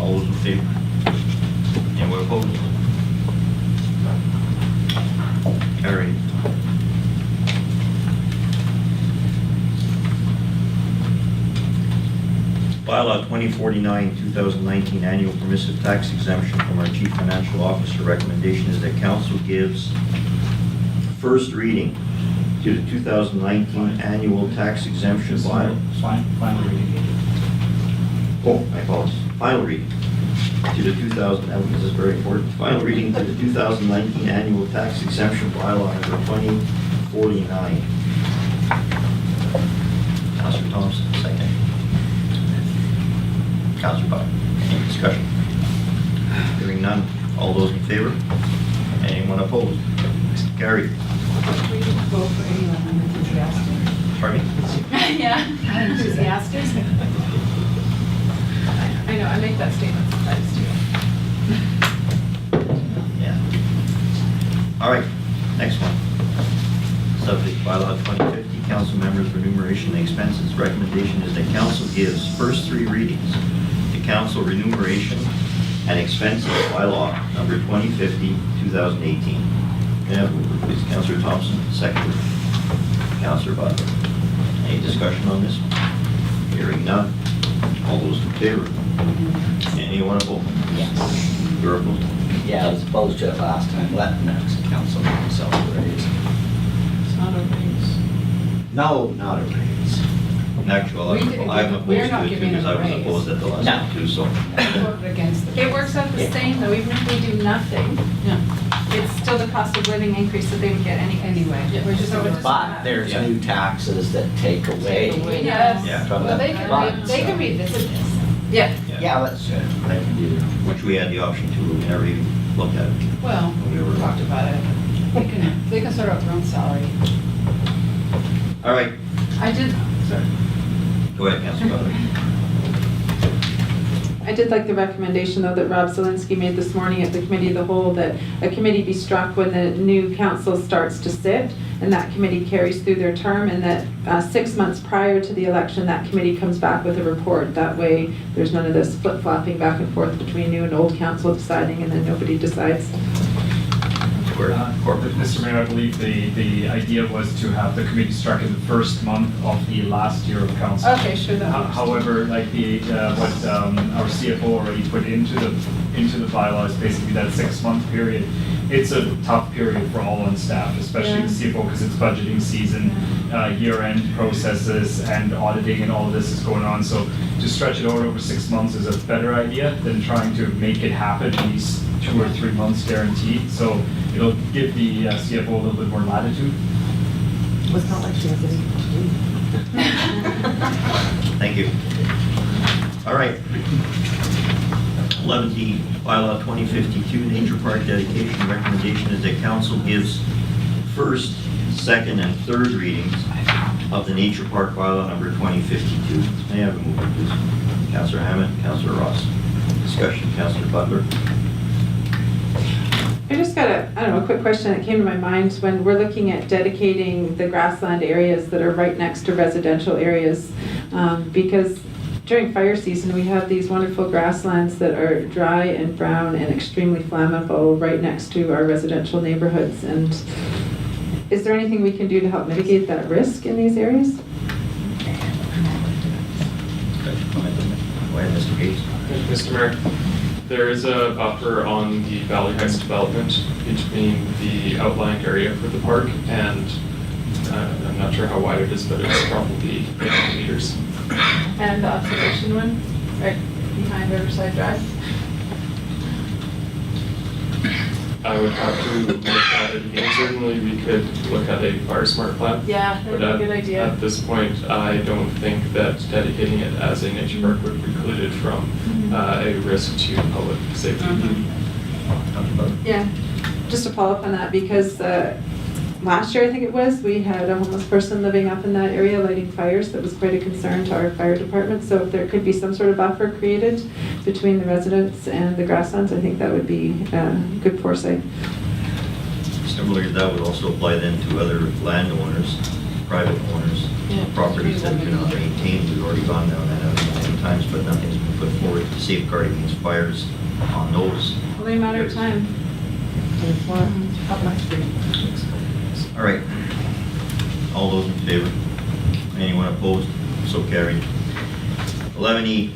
All those in favor? Anyone opposed? Carried. Bylaw 2049, 2019 annual permissive tax exemption from our chief financial officer. Recommendation is that council gives first reading to the 2019 annual tax exemption bylaw. Final reading. Oh, I apologize. Final reading to the 2000, this is very important. Final reading to the 2019 annual tax exemption bylaw number 2049. Councilor Thompson, second. Councilor Buck, any discussion? Hearing none. All those in favor? Anyone opposed? Carried. Vote for anyone who's enthusiastic. Pardon me? Yeah, enthusiastic. I know, I make that statement sometimes too. Yeah. All right, next one. Subject bylaw 2050, council members' remuneration and expenses. Recommendation is that council gives first three readings to council remuneration and expenses bylaw number 2050, 2018. Yeah, please, Councilor Thompson, second. Councilor Butler. Any discussion on this one? Hearing none. All those in favor? Anyone opposed? Yes. You're opposed? Yeah, I was opposed to it last time. Let the next council themselves raise. It's not a raise. No, not a raise. Actually, I'm opposed to it too, because I was opposed at the last No. one too, so. It works out the same though, even if we do nothing. It's still the cost of living increase that they would get anyway. We're just So it doesn't But matter. there's Yeah. new taxes that take away. Yes. Yeah. From Well, the they can funds. they can revisit this. Yeah. Yeah, let's, they can do that. Which we had the option to, we never even looked at it. Well, when we were talked about it. They can sort out their own salary. All right, I did, sorry. go ahead, Councilor Butler. I did like the recommendation, though, that Rob Zelinski made this morning at the Committee of the Whole, that a committee be struck when the new council starts to sit, and that committee carries through their term, and that 6 months prior to the election, that committee comes back with a report. That way, there's none of this flip-flopping back and forth between new and old council deciding, and then nobody decides. Mr. Mayor, I believe the idea was to have the committee struck in the first month of the last year of council. Okay, sure, that works. However, like what our CFO already put into the bylaws, basically that 6-month period, it's a tough period for all on staff, especially Yeah. the CFO, because it's budgeting season, year-end processes and auditing and all of this is going on. So to stretch it out over 6 months is a better idea than trying to make it happen in these 2 or 3 months guaranteed. So it'll give the CFO a little bit more latitude. It's not like she has any. Thank you. All right. 11D, Bylaw 2052, Nature Park Dedication. Recommendation is that council gives first, second, and third readings of the Nature Park Bylaw number 2052. May I have a mover, please? Councillor Hammond, Councillor Ross. Discussion, Councillor Butler. I just got a quick question that came to my mind when we're looking at dedicating the grassland areas that are right next to residential areas. Because during fire season, we have these wonderful grasslands that are dry and brown and extremely flammable right next to our residential neighborhoods. And is there anything we can do to help mitigate that risk in these areas? Go ahead, Mr. Gates. Mr. Mayor, there is a buffer on the Valley Heights development between the outlined area for the park and I'm not sure how wide it is, but it's probably 50 meters. And the observation one, right behind Riverside Drive? I would have to look at it again. Certainly, we could look at a fire smart plan. Yeah, that'd be a good idea. At this point, I don't think that dedicating it as a nature park would preclude it from a risk to public safety. Yeah, just to follow up on that, because last year, I think it was, we had a homeless person living up in that area lighting fires. That was quite a concern to our fire department. So if there could be some sort of buffer created between the residents and the grasslands, I think that would be good foresight. Similar to that would also apply then to other landowners, private owners, properties that do not maintain. We've already gone down that avenue many times, but nothing's been put forward to safeguard against fires on those. Only a matter of time. Up my street. All right. All those in favor? Anyone opposed? So carried. 11E,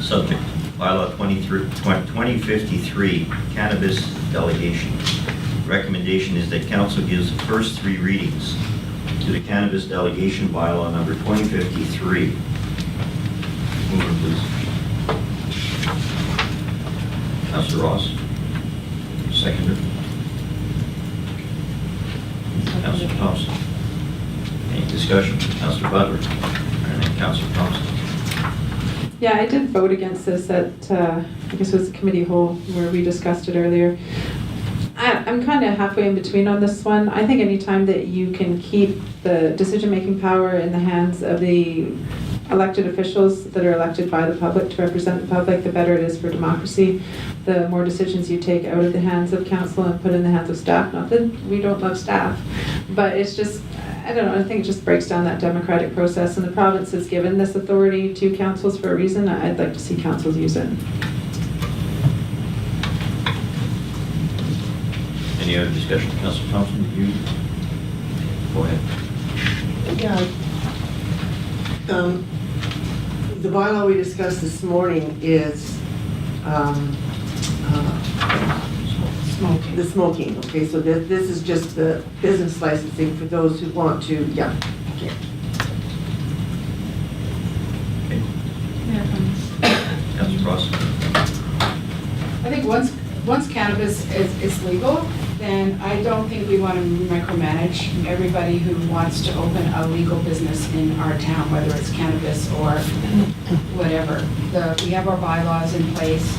subject, Bylaw 2053, Cannabis Delegation. Recommendation is that council gives the first 3 readings to the Cannabis Delegation Bylaw number 2053. Mover, please. Councillor Ross. Seconder. Councillor Thompson. Any discussion? Councillor Butler. And then Councillor Thompson. Yeah, I did vote against this at, I guess it was the committee whole where we discussed it earlier. I'm kind of halfway in between on this one. I think anytime that you can keep the decision-making power in the hands of the elected officials that are elected by the public to represent the public, the better it is for democracy. The more decisions you take out of the hands of council and put in the hands of staff, not that we don't love staff, but it's just, I don't know, I think it just breaks down that democratic process, and the province has given this authority to councils for a reason. I'd like to see councils use it. Any other discussion? Councillor Thompson, you go ahead. Yeah. The bylaw we discussed this morning is the smoking. Okay, so this is just the business licensing for those who want to, yeah. Okay. Ross? I think once cannabis is legal, then I don't think we want to micromanage everybody who wants to open a legal business in our town, whether it's cannabis or whatever. We have our bylaws in place,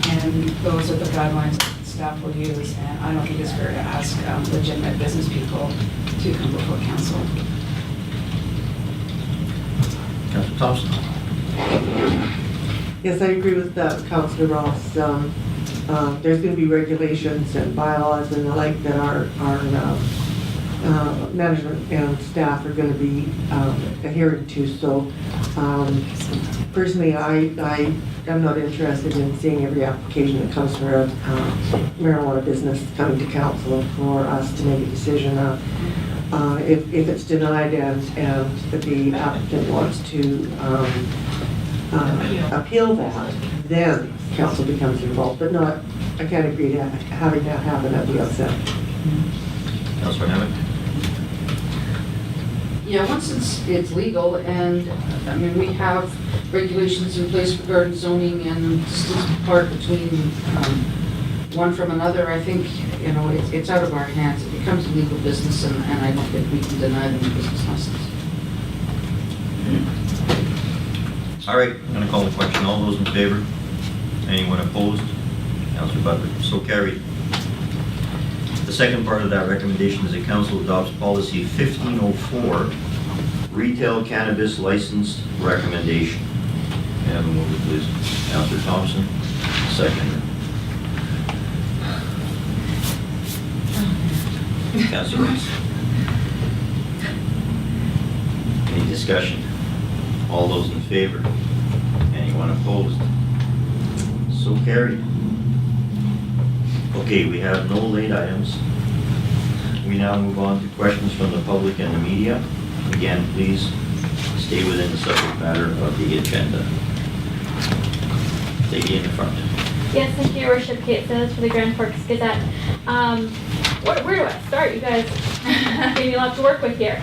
and those are the guidelines that staff will use, and I don't think it's fair to ask legitimate business people to come before council. Councillor Thompson? Yes, I agree with Councillor Ross. There's going to be regulations and bylaws and the like that our management and staff are going to be adhering to. So personally, I am not interested in seeing every application that comes for a marijuana business coming to council for us to make a decision on. If it's denied and the applicant wants to appeal that, then council becomes involved, but not, I can't agree to having that happen at the outset. Councillor Hammond? Yeah, once it's legal, and I mean, we have regulations in place regarding zoning and distance apart between one from another. I think, you know, it's out of our hands. It becomes a legal business, and I don't think we can deny them a business license. All right, I'm going to call the question. All those in favor? Anyone opposed? Councillor Butler, so carried. The second part of that recommendation is that council adopts policy 1504, retail cannabis license recommendation. May I have a mover, please? Councillor Thompson, second. Councillor Ross. Any discussion? All those in favor? Anyone opposed? So carried. Okay, we have no late items. We now move on to questions from the public and the media. Again, please stay within the subject matter of the agenda. Lady in the front. Yes, thank you, Your Worship. Kate Says for the Grand Forks Gazette. Where do I start? You guys gave me a lot to work with here.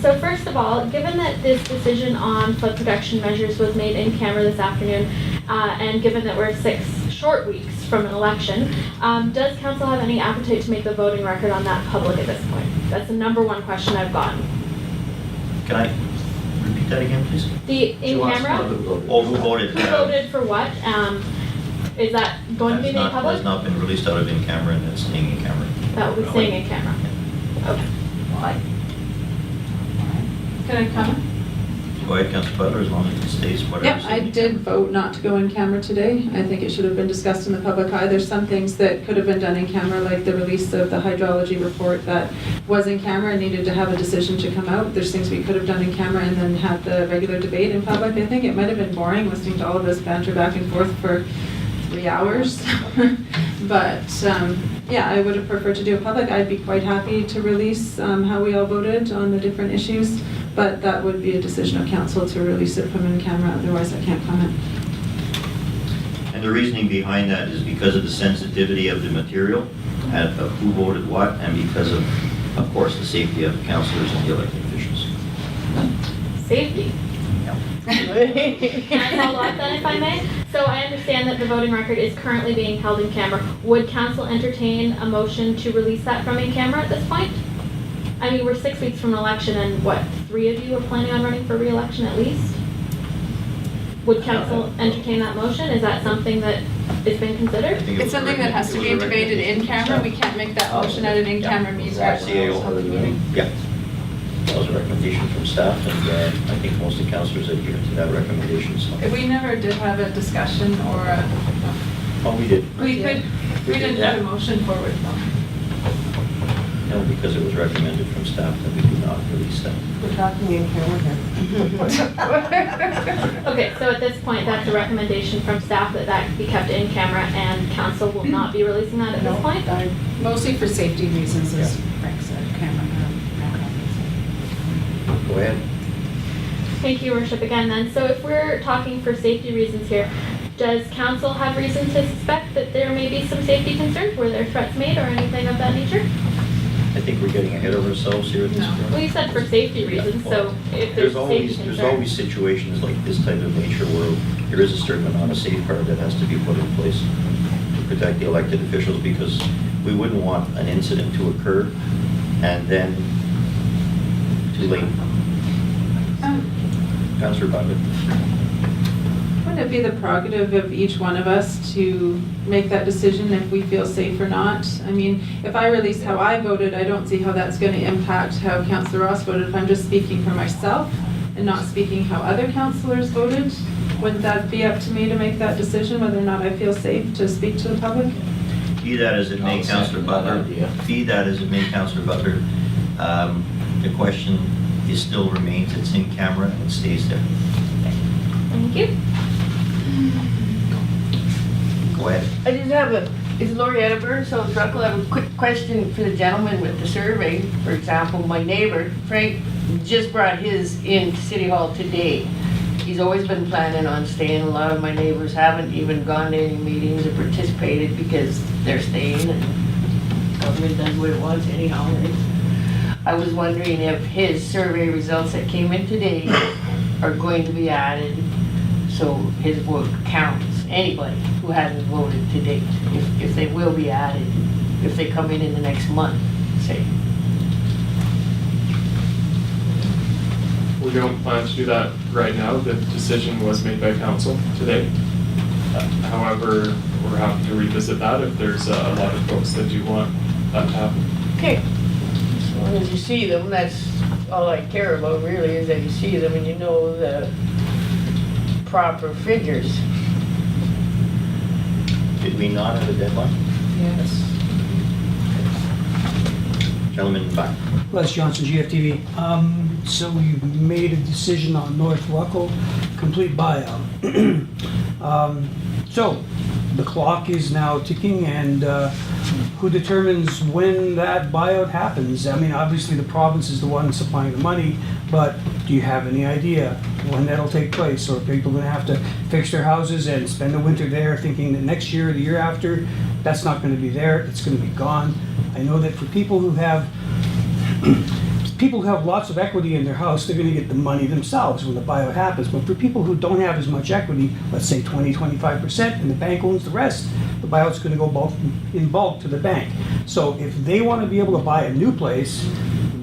So first of all, given that this decision on flood protection measures was made in camera this afternoon, and given that we're 6 short weeks from an election, does council have any appetite to make the voting record on that public at this point? That's the number one question I've gotten. Can I repeat that again, please? The in-camera? Oh, who voted? Who voted for what? Is that going to be made public? Has not been released out of in camera, and it's staying in camera. That will be staying in camera. Okay. Why? Can I comment? Go ahead, Councillor Butler, as long as it stays whatever. Yep, I did vote not to go in camera today. I think it should have been discussed in the public eye. There's some things that could have been done in camera, like the release of the hydrology report that was in camera and needed to have a decision to come out. There's things we could have done in camera and then had the regular debate in public. I think it might have been boring listening to all of us banter back and forth for 3 hours. But yeah, I would have preferred to do it public. I'd be quite happy to release how we all voted on the different issues, but that would be a decision of council to release it from in camera. Otherwise, I can't comment. And the reasoning behind that is because of the sensitivity of the material, of who voted what, and because of course, the safety of councillors and the elected officials. Safety. Can I follow up then, if I may? So I understand that the voting record is currently being held in camera. Would council entertain a motion to release that from in camera at this point? I mean, we're 6 weeks from an election, and what, 3 of you are planning on running for re-election at least? Would council entertain that motion? Is that something that is being considered? It's something that has to be debated in camera. We can't make that motion at an in-camera meeting. Yeah. That was a recommendation from staff, and I think most of the councillors adhere to that recommendation. So. We never did have a discussion or a... Oh, we did. We didn't put a motion forward though. No, because it was recommended from staff that we do not release that. We're talking in camera here. Okay, so at this point, that's a recommendation from staff that that be kept in camera, and council will not be releasing that at this point? Mostly for safety reasons, as Frank said, camera. Go ahead. Thank you, Worship, again then. So if we're talking for safety reasons here, does council have reason to suspect that there may be some safety concerns? Were there threats made or anything of that nature? I think we're getting ahead of ourselves here at this point. Well, you said for safety reasons, so if there's safety There's concerns. always situations like this type of nature where there is a certain amount of safeguard that has to be put in place to protect the elected officials, because we wouldn't want an incident to occur and then too late. Councillor Butler. Wouldn't it be the prerogative of each one of us to make that decision if we feel safe or not? I mean, if I release how I voted, I don't see how that's going to impact how Councillor Ross voted. If I'm just speaking for myself and not speaking how other councillors voted, wouldn't that be up to me to make that decision, whether or not I feel safe to speak to the public? Be that as it may, I'll Councillor second that Butler. idea. Be that as it may, Councillor Butler. The question is still remains. It's in camera and it stays there. Thank you. Go ahead. I just have it's Lori Edinburgh, so Druckle, I have a quick question for the gentleman with the survey. For example, my neighbor, Frank, just brought his into City Hall today. He's always been planning on staying. A lot of my neighbors haven't even gone to any meetings or participated because they're staying and government does what it wants anyhow. Right? I was wondering if his survey results that came in today are going to be added so his vote counts. Anybody who hasn't voted to date, if they will be added, if they come in the next month, say. We don't plan to do that right now. The decision was made by council today. However, we're happy to revisit that if there's a lot of folks that do want that to happen. Okay. As long as you see them, that's all I care about really, is that you see them and you know the proper figures. Did we not have a deadline? Yes. Gentleman in back. Les Johnson, GFTV. So you made a decision on North Ruckle, complete buyout. So the clock is now ticking, and who determines when that buyout happens? I mean, obviously the province is the one supplying the money, but do you have any idea when that'll take place? Or are people gonna have to fix their houses and spend the winter there thinking that next year or the year after, that's not gonna be there, it's gonna be gone? I know that for people who have lots of equity in their house, they're gonna get the money themselves when the buyout happens. But for people who don't have as much equity, let's say 20-25%, and the bank owns the rest, the buyout's gonna go in bulk to the bank. So if they wanna be able to buy a new place,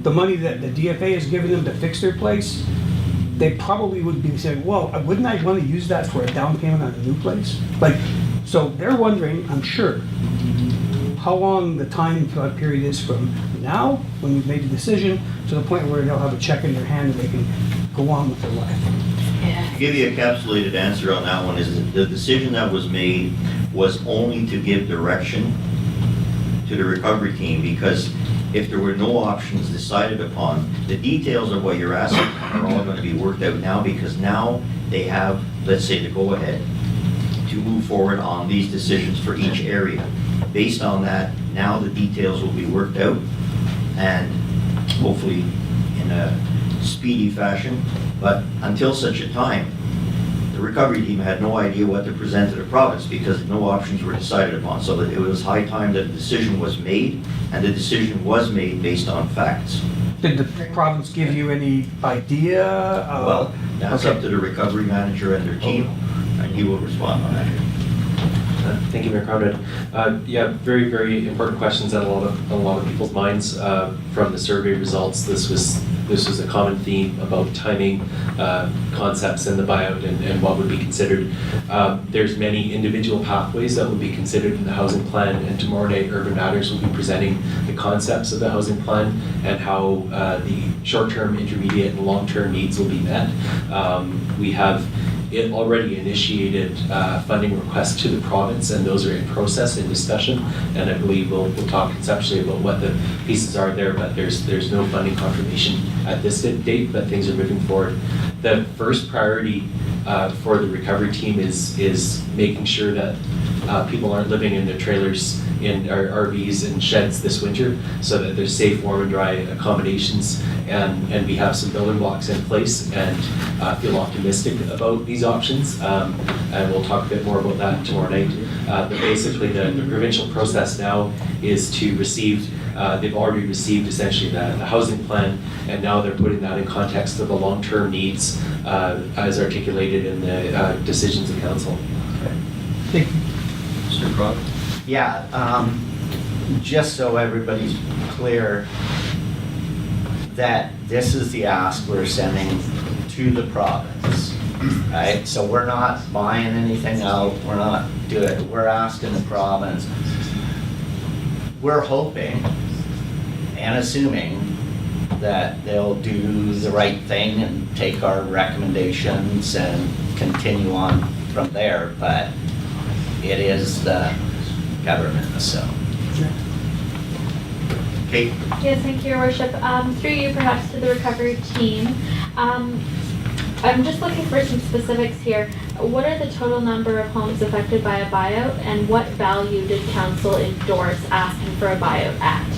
the money that the DFA is giving them to fix their place, they probably would be saying, well, wouldn't I wanna use that for a down payment on a new place? Like, so they're wondering, I'm sure, how long the time period is from now, when you've made the decision, to the point where they'll have a check in their hand and they can go on with their life. To give you a encapsulated answer on that one is that the decision that was made was only to give direction to the recovery team, because if there were no options decided upon, the details of what you're asking are all going to be worked out now, because now they have, let's say, the go-ahead to move forward on these decisions for each area. Based on that, now the details will be worked out, and hopefully in a speedy fashion. But until such a time, the recovery team had no idea what to present to the province because no options were decided upon. So that it was high time that a decision was made, and the decision was made based on facts. Did the province give you any idea? Well, that's up to the recovery manager and their team, and he will respond on that. Thank you, Mayor Conrad. Yeah, very, very important questions on a lot of people's minds from the survey results. This was a common theme about timing, concepts in the buyout and what would be considered. There's many individual pathways that would be considered in the housing plan, and tomorrow night Urban Matters will be presenting the concepts of the housing plan and how the short-term, intermediate, and long-term needs will be met. We have it already initiated funding requests to the province, and those are in process and discussion, and I believe we'll talk conceptually about what the pieces are there, but there's no funding confirmation at this date, but things are moving forward. The first priority for the recovery team is making sure that people aren't living in their trailers, in our RVs and sheds this winter, so that there's safe, warm and dry accommodations, and we have some building blocks in place and feel optimistic about these options. And we'll talk a bit more about that tomorrow night. But basically the provincial process now is to receive, they've already received essentially the housing plan, and now they're putting that in context of the long-term needs as articulated in the decisions of council. Thank you. Mr. Crog? Yeah, just so everybody's clear, that this is the ask we're sending to the province, right? So we're not buying anything out, we're not doing it, we're asking the province. We're hoping and assuming that they'll do the right thing and take our recommendations and continue on from there, but it is the government, so. Kate? Yes, thank you, Your Worship. Through you, perhaps to the recovery team. I'm just looking for some specifics here. What are the total number of homes affected by a buyout, and what value did council endorse asking for a buyout at?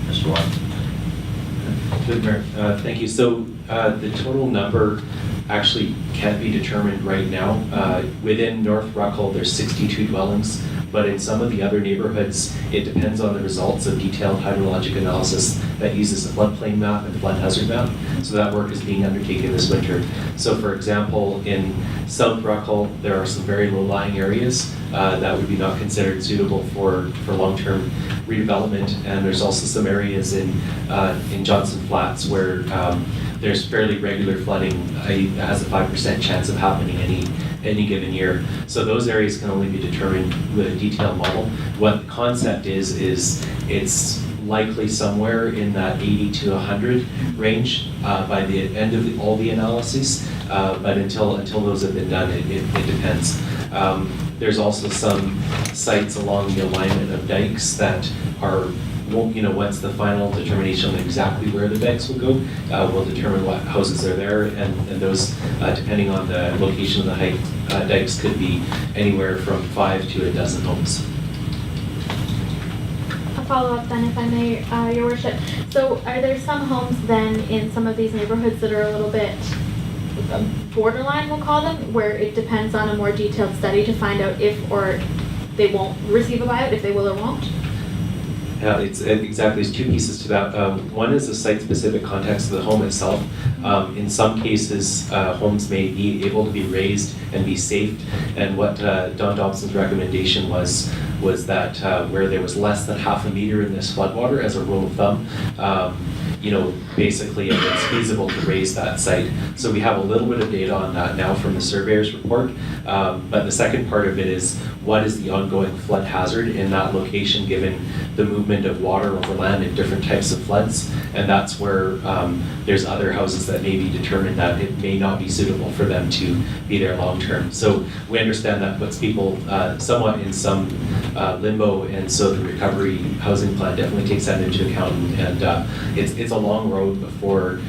Mr. Watt? Good, Mayor. Thank you. So the total number actually can't be determined right now. Within North Ruckle, there's 62 dwellings, but in some of the other neighborhoods, it depends on the results of detailed hydrologic analysis that uses the floodplain map and flood hazard map. So that work is being undertaken this winter. So for example, in South Ruckle, there are some very low-lying areas that would be not considered suitable for long-term redevelopment. And there's also some areas in Johnson Flats where there's fairly regular flooding. It has a 5% chance of happening any given year. So those areas can only be determined with a detailed model. What the concept is it's likely somewhere in that 80 to 100 range by the end of all the analyses. But until those have been done, it depends. There's also some sites along the alignment of dikes that are, once the final determination on exactly where the dikes will go, will determine what houses are there, and those, depending on the location of the height, dikes could be anywhere from 5 to a dozen homes. A follow-up then, if I may, Your Worship. So are there some homes then in some of these neighborhoods that are a little bit borderline, we'll call them, where it depends on a more detailed study to find out if or they won't receive a buyout, if they will or won't? Yeah, there's two pieces to that. One is the site-specific context of the home itself. In some cases, homes may be able to be raised and be saved. And what Don Dobson's recommendation was that where there was less than half a meter in this floodwater, as a rule of thumb, basically it's feasible to raise that site. So we have a little bit of data on that now from the surveyor's report. But the second part of it is, what is the ongoing flood hazard in that location given the movement of water over land in different types of floods? And that's where there's other houses that may be determined that it may not be suitable for them to be there long term. So we understand that puts people somewhat in some limbo, and so the recovery housing plan definitely takes that into account. And it's a long road before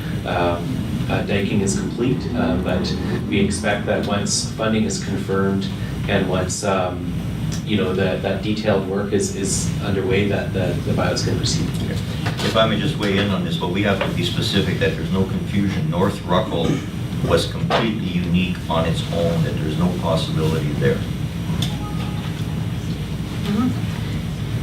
diking is complete, but we expect that once funding is confirmed and once that detailed work is underway, that the buyouts can proceed. If I may just weigh in on this, but we have to be specific that there's no confusion. North Ruckle was completely unique on its own, that there's no possibility there.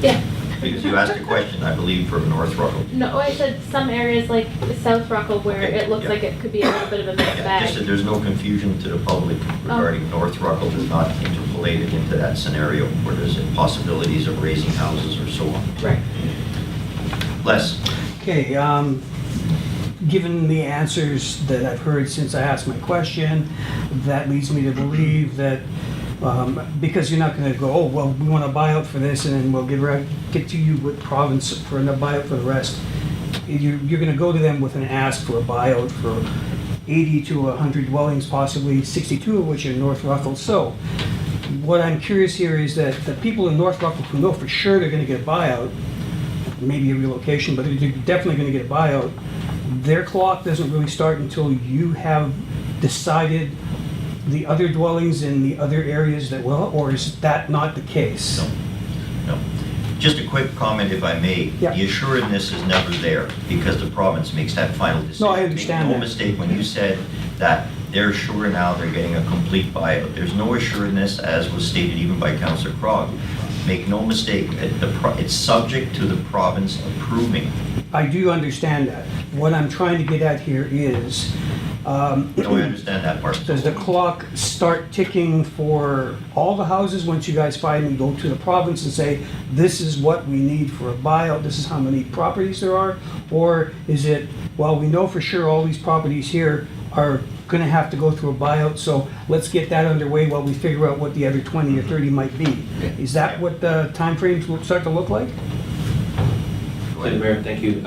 Yeah. Because you asked a question, I believe, for North Ruckle. No, I said some areas like South Ruckle where Okay, it looks yeah. like it could be a little bit of a mixed Yeah, bag. just that there's no confusion to the public regarding North Ruckle, is not interpolated into that scenario where there's possibilities of raising houses or so on. Right. Les? Okay, given the answers that I've heard since I asked my question, that leads me to believe that because you're not going to go, oh, well, we want a buyout for this, and then we'll get to you with province for a buyout for the rest. You're going to go to them with an ask for a buyout for 80 to 100 dwellings, possibly 62 of which are in North Ruckle. So what I'm curious here is that the people in North Ruckle who know for sure they're going to get a buyout, maybe a relocation, but they're definitely going to get a buyout, their clock doesn't really start until you have decided the other dwellings in the other areas that will, or is that not the case? No. Just a quick comment, if I may. Yeah. The assuredness is never there because the province makes that final decision. No, I understand Make no that. mistake when you said that they're sure now they're getting a complete buyout. There's no assuredness, as was stated even by Councillor Krog. make no mistake, it's subject to the province approving. I do understand that. What I'm trying to get at here is, No, I understand that part. does the clock start ticking for all the houses once you guys finally go to the province and say, this is what we need for a buyout, this is how many properties there are? Or is it, well, we know for sure all these properties here are gonna have to go through a buyout, so let's get that underway while we figure out what the other 20 or 30 might be? Is that what the timeframes will start to look like? Through the Mayor, thank you.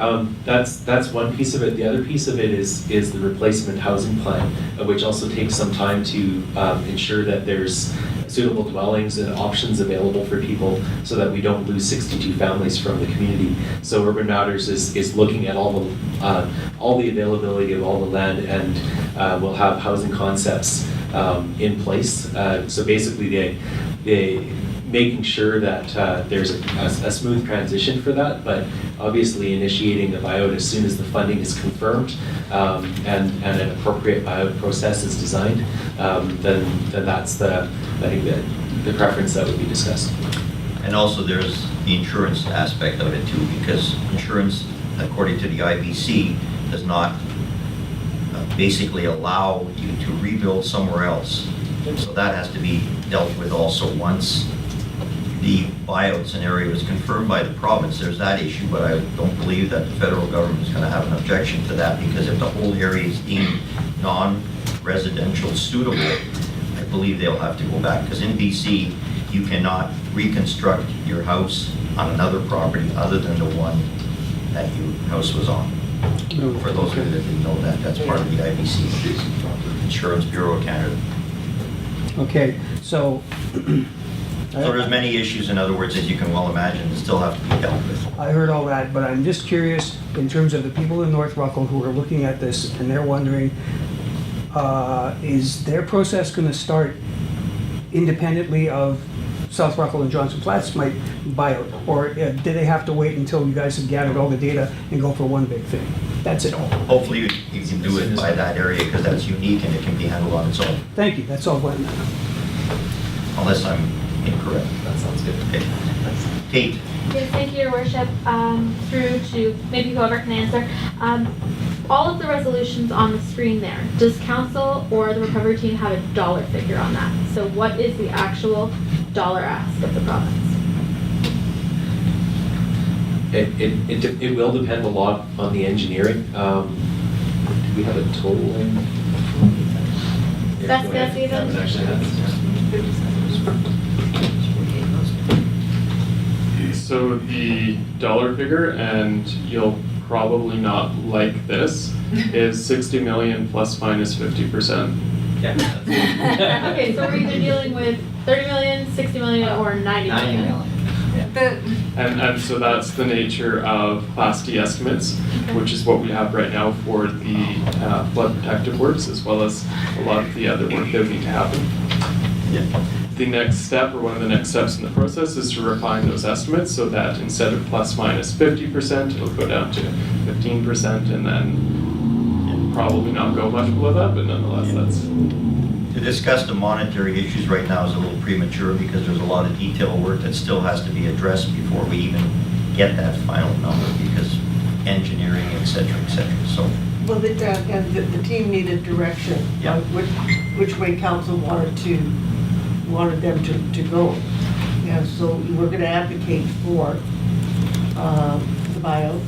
That's one piece of it. The other piece of it is the replacement housing plan, which also takes some time to ensure that there's suitable dwellings and options available for people so that we don't lose 62 families from the community. So Urban Matters is looking at all the availability of all the land, and we'll have housing concepts in place. So basically they making sure that there's a smooth transition for that, but obviously initiating the buyout as soon as the funding is confirmed and an appropriate buyout process is designed, then that's I think the preference that would be discussed. And also there's the insurance aspect of it too, because insurance, according to the IBC, does not basically allow you to rebuild somewhere else. So that has to be dealt with also once the buyout scenario is confirmed by the province. There's that issue, but I don't believe that the federal government is going to have an objection to that, because if the whole area is deemed non-residential suitable, I believe they'll have to go back, because in BC, you cannot reconstruct your house on another property other than the one that your house was on. For those of you that didn't know that, that's part of the IBC, Insurance Bureau of Canada. Okay, so. So there's many issues, in other words, as you can well imagine, that still have to be dealt with. I heard all that, but I'm just curious in terms of the people in North Ruckle who are looking at this and they're wondering, is their process going to start independently of South Ruckle and Johnson Flats might buy out? Or do they have to wait until you guys have gathered all the data and go for one big thing? That's it all. Hopefully you can do it by that area, because that's unique and it can be handled on its own. Thank you, that's all what I meant. Unless I'm incorrect. That sounds good. Okay. Kate? Yes, thank you, Your Worship. Through to maybe whoever can answer. All of the resolutions on the screen there, does council or the recovery team have a dollar figure on that? So what is the actual dollar ask of the province? It will depend a lot on the engineering. Do we have a total? Best guess even? So the dollar figure, and you'll probably not like this, is 60 million plus minus 50%. Okay, so we're either dealing with 30 million, 60 million, or 90 million. And so that's the nature of Class D estimates, which is what we have right now for the flood protective works, as well as a lot of the other work that would need to happen. Yeah. The next step, or one of the next steps in the process, is to refine those estimates so that instead of plus minus 50%, it'll go down to 15%, and then probably not go much below that, but nonetheless, that's... To discuss the monetary issues right now is a little premature, because there's a lot of detail work that still has to be addressed before we even get that final number, because engineering, et cetera, so. Well, the team needed direction Yeah. on which way council wanted them to go. And so we're going to advocate for the buyouts,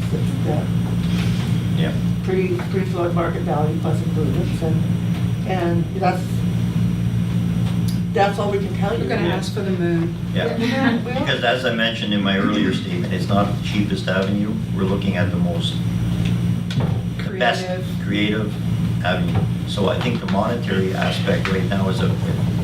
Yeah. pre-flood market value plus improvements, and that's all we can tell you. We're gonna ask for the moon. Yeah. Well, Because as I mentioned in my earlier statement, it's not the cheapest avenue. We're looking at the best creative avenue. So I think the monetary aspect right now is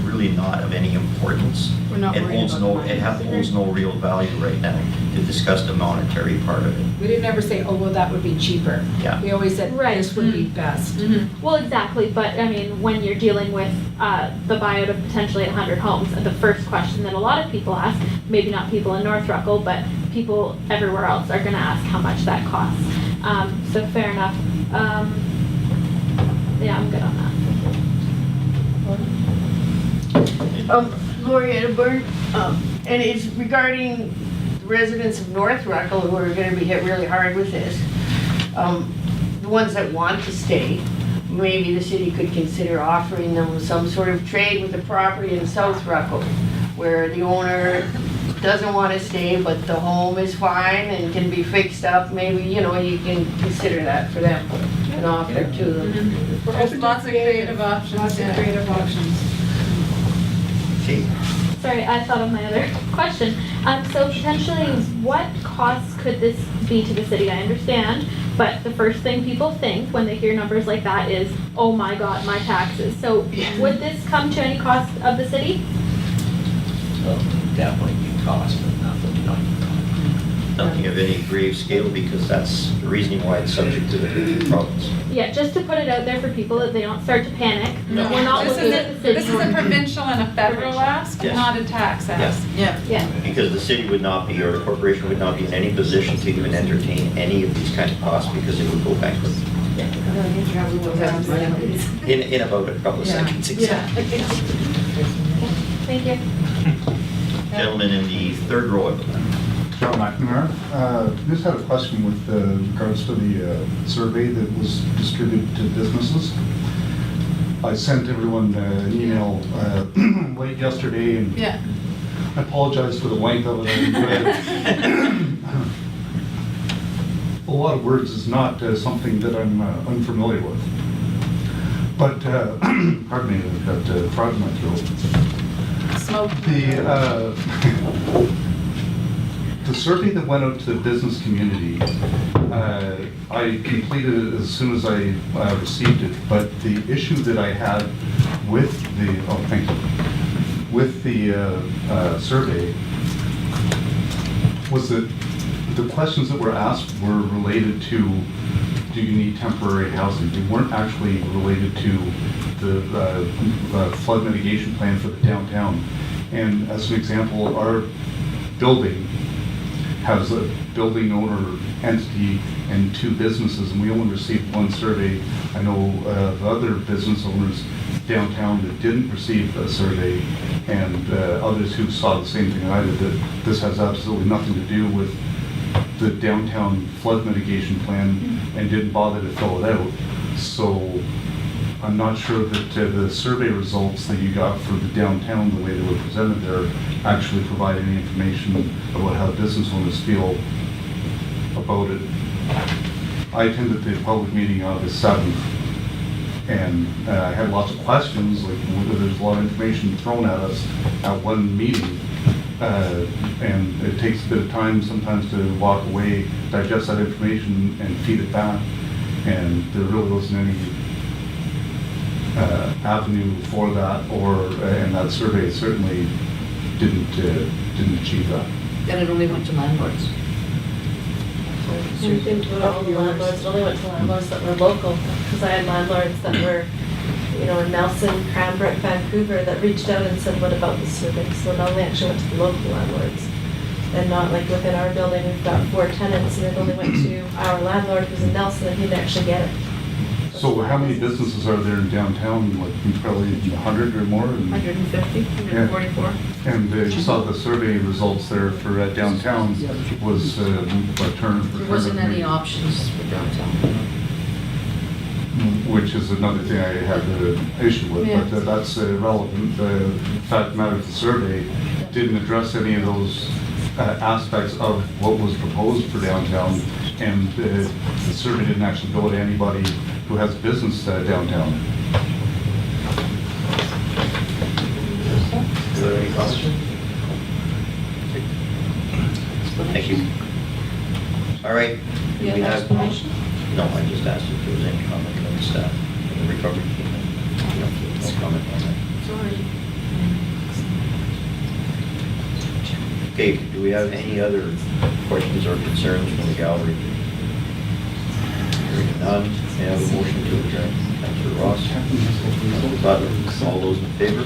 really not of any importance. We're not It worried holds about no, the it holds no real value right now to discuss the monetary part of it. We didn't ever say, oh, well, that would be cheaper. Yeah. We always said, Right. this would be best. Well, exactly, but I mean, when you're dealing with the buyout of potentially 100 homes, the first question that a lot of people ask, maybe not people in North Ruckle, but people everywhere else are going to ask how much that costs. So fair enough. Yeah, I'm good on that. Lori Edinburgh, And it's regarding the residents of North Ruckle who are gonna be hit really hard with this. The ones that want to stay, maybe the city could consider offering them some sort of trade with the property in South Ruckle, where the owner doesn't want to stay, but the home is fine and can be fixed up. Maybe, you know, you can consider that for them, an offer to them. There's lots of creative options. Lots of creative options. Okay. Sorry, I thought of my other question. So potentially, what costs could this be to the city? I understand, but the first thing people think when they hear numbers like that is, oh my God, my taxes. So would this come to any cost of the city? Definitely be cost, but Nothing of any grave scale, because that's the reasoning why it's subject to the province. Yeah, just to put it out there for people that they don't start to panic. No. We're not This looking is at the a- city. This is a provincial and a federal ask, Yes. not a tax ask. Yeah. Yeah. Because the city would not be, or the corporation would not be in any position to even entertain any of these kind of costs, because it would go bankrupt in about a couple of seconds. Exactly. Thank you. Gentleman in the third row, I believe. John McNamara. Just had a question with regards to the survey that was distributed to businesses. I sent everyone an email late yesterday, and Yeah. I apologize for the length of it. A lot of words is not something that I'm unfamiliar with. But, pardon me, I've got frog in my throat. Smoke. The survey that went out to the business community, I completed it as soon as I received it, but the issue that I had with the, with the survey was that the questions that were asked were related to, do you need temporary housing? They weren't actually related to the flood mitigation plan for the downtown. And as an example, our building has a building owner entity and 2 businesses, and we only received 1 survey. I know of other business owners downtown that didn't receive a survey, and others who saw the same thing I did, that this has absolutely nothing to do with the downtown flood mitigation plan and didn't bother to fill it out. So I'm not sure that the survey results that you got for the downtown, the way they were presented there, actually provide any information about how business owners feel about it. I attended the public meeting on the 7th, and I had lots of questions, like there's a lot of information thrown at us at one meeting, and it takes a bit of time sometimes to walk away, digest that information, and feed it back, and there really wasn't any avenue for that, and that survey certainly didn't achieve that. Then it only went to landlords. It didn't go to all the landlords, it only went to landlords that were local, because I had landlords that were, you know, in Nelson, Cranbrook, Vancouver, that reached out and said, what about this survey? So it only actually went to the local landlords. And not like within our building, we've got 4 tenants, and it only went to our landlord who's in Nelson, and he didn't actually get it. So how many businesses are there in downtown? Like probably 100 or more? 150, 144. And you saw the survey results there for downtown was what turn. There wasn't any options for downtown. Which is another thing I had an issue with, but that's irrelevant. The fact of the matter is the survey didn't address any of those aspects of what was proposed for downtown, and the survey didn't actually go to anybody who has business downtown. Is there any question? Thank you. All right. You have We an have- explanation? No, I just asked if there was any comment from the staff in the recovery team. No comment on that. Sorry. Okay, do we have any other questions or concerns from the gallery? Hearing none, may I have a motion to adjourn? Councilor Ross? Councilor Butler? All those in favor?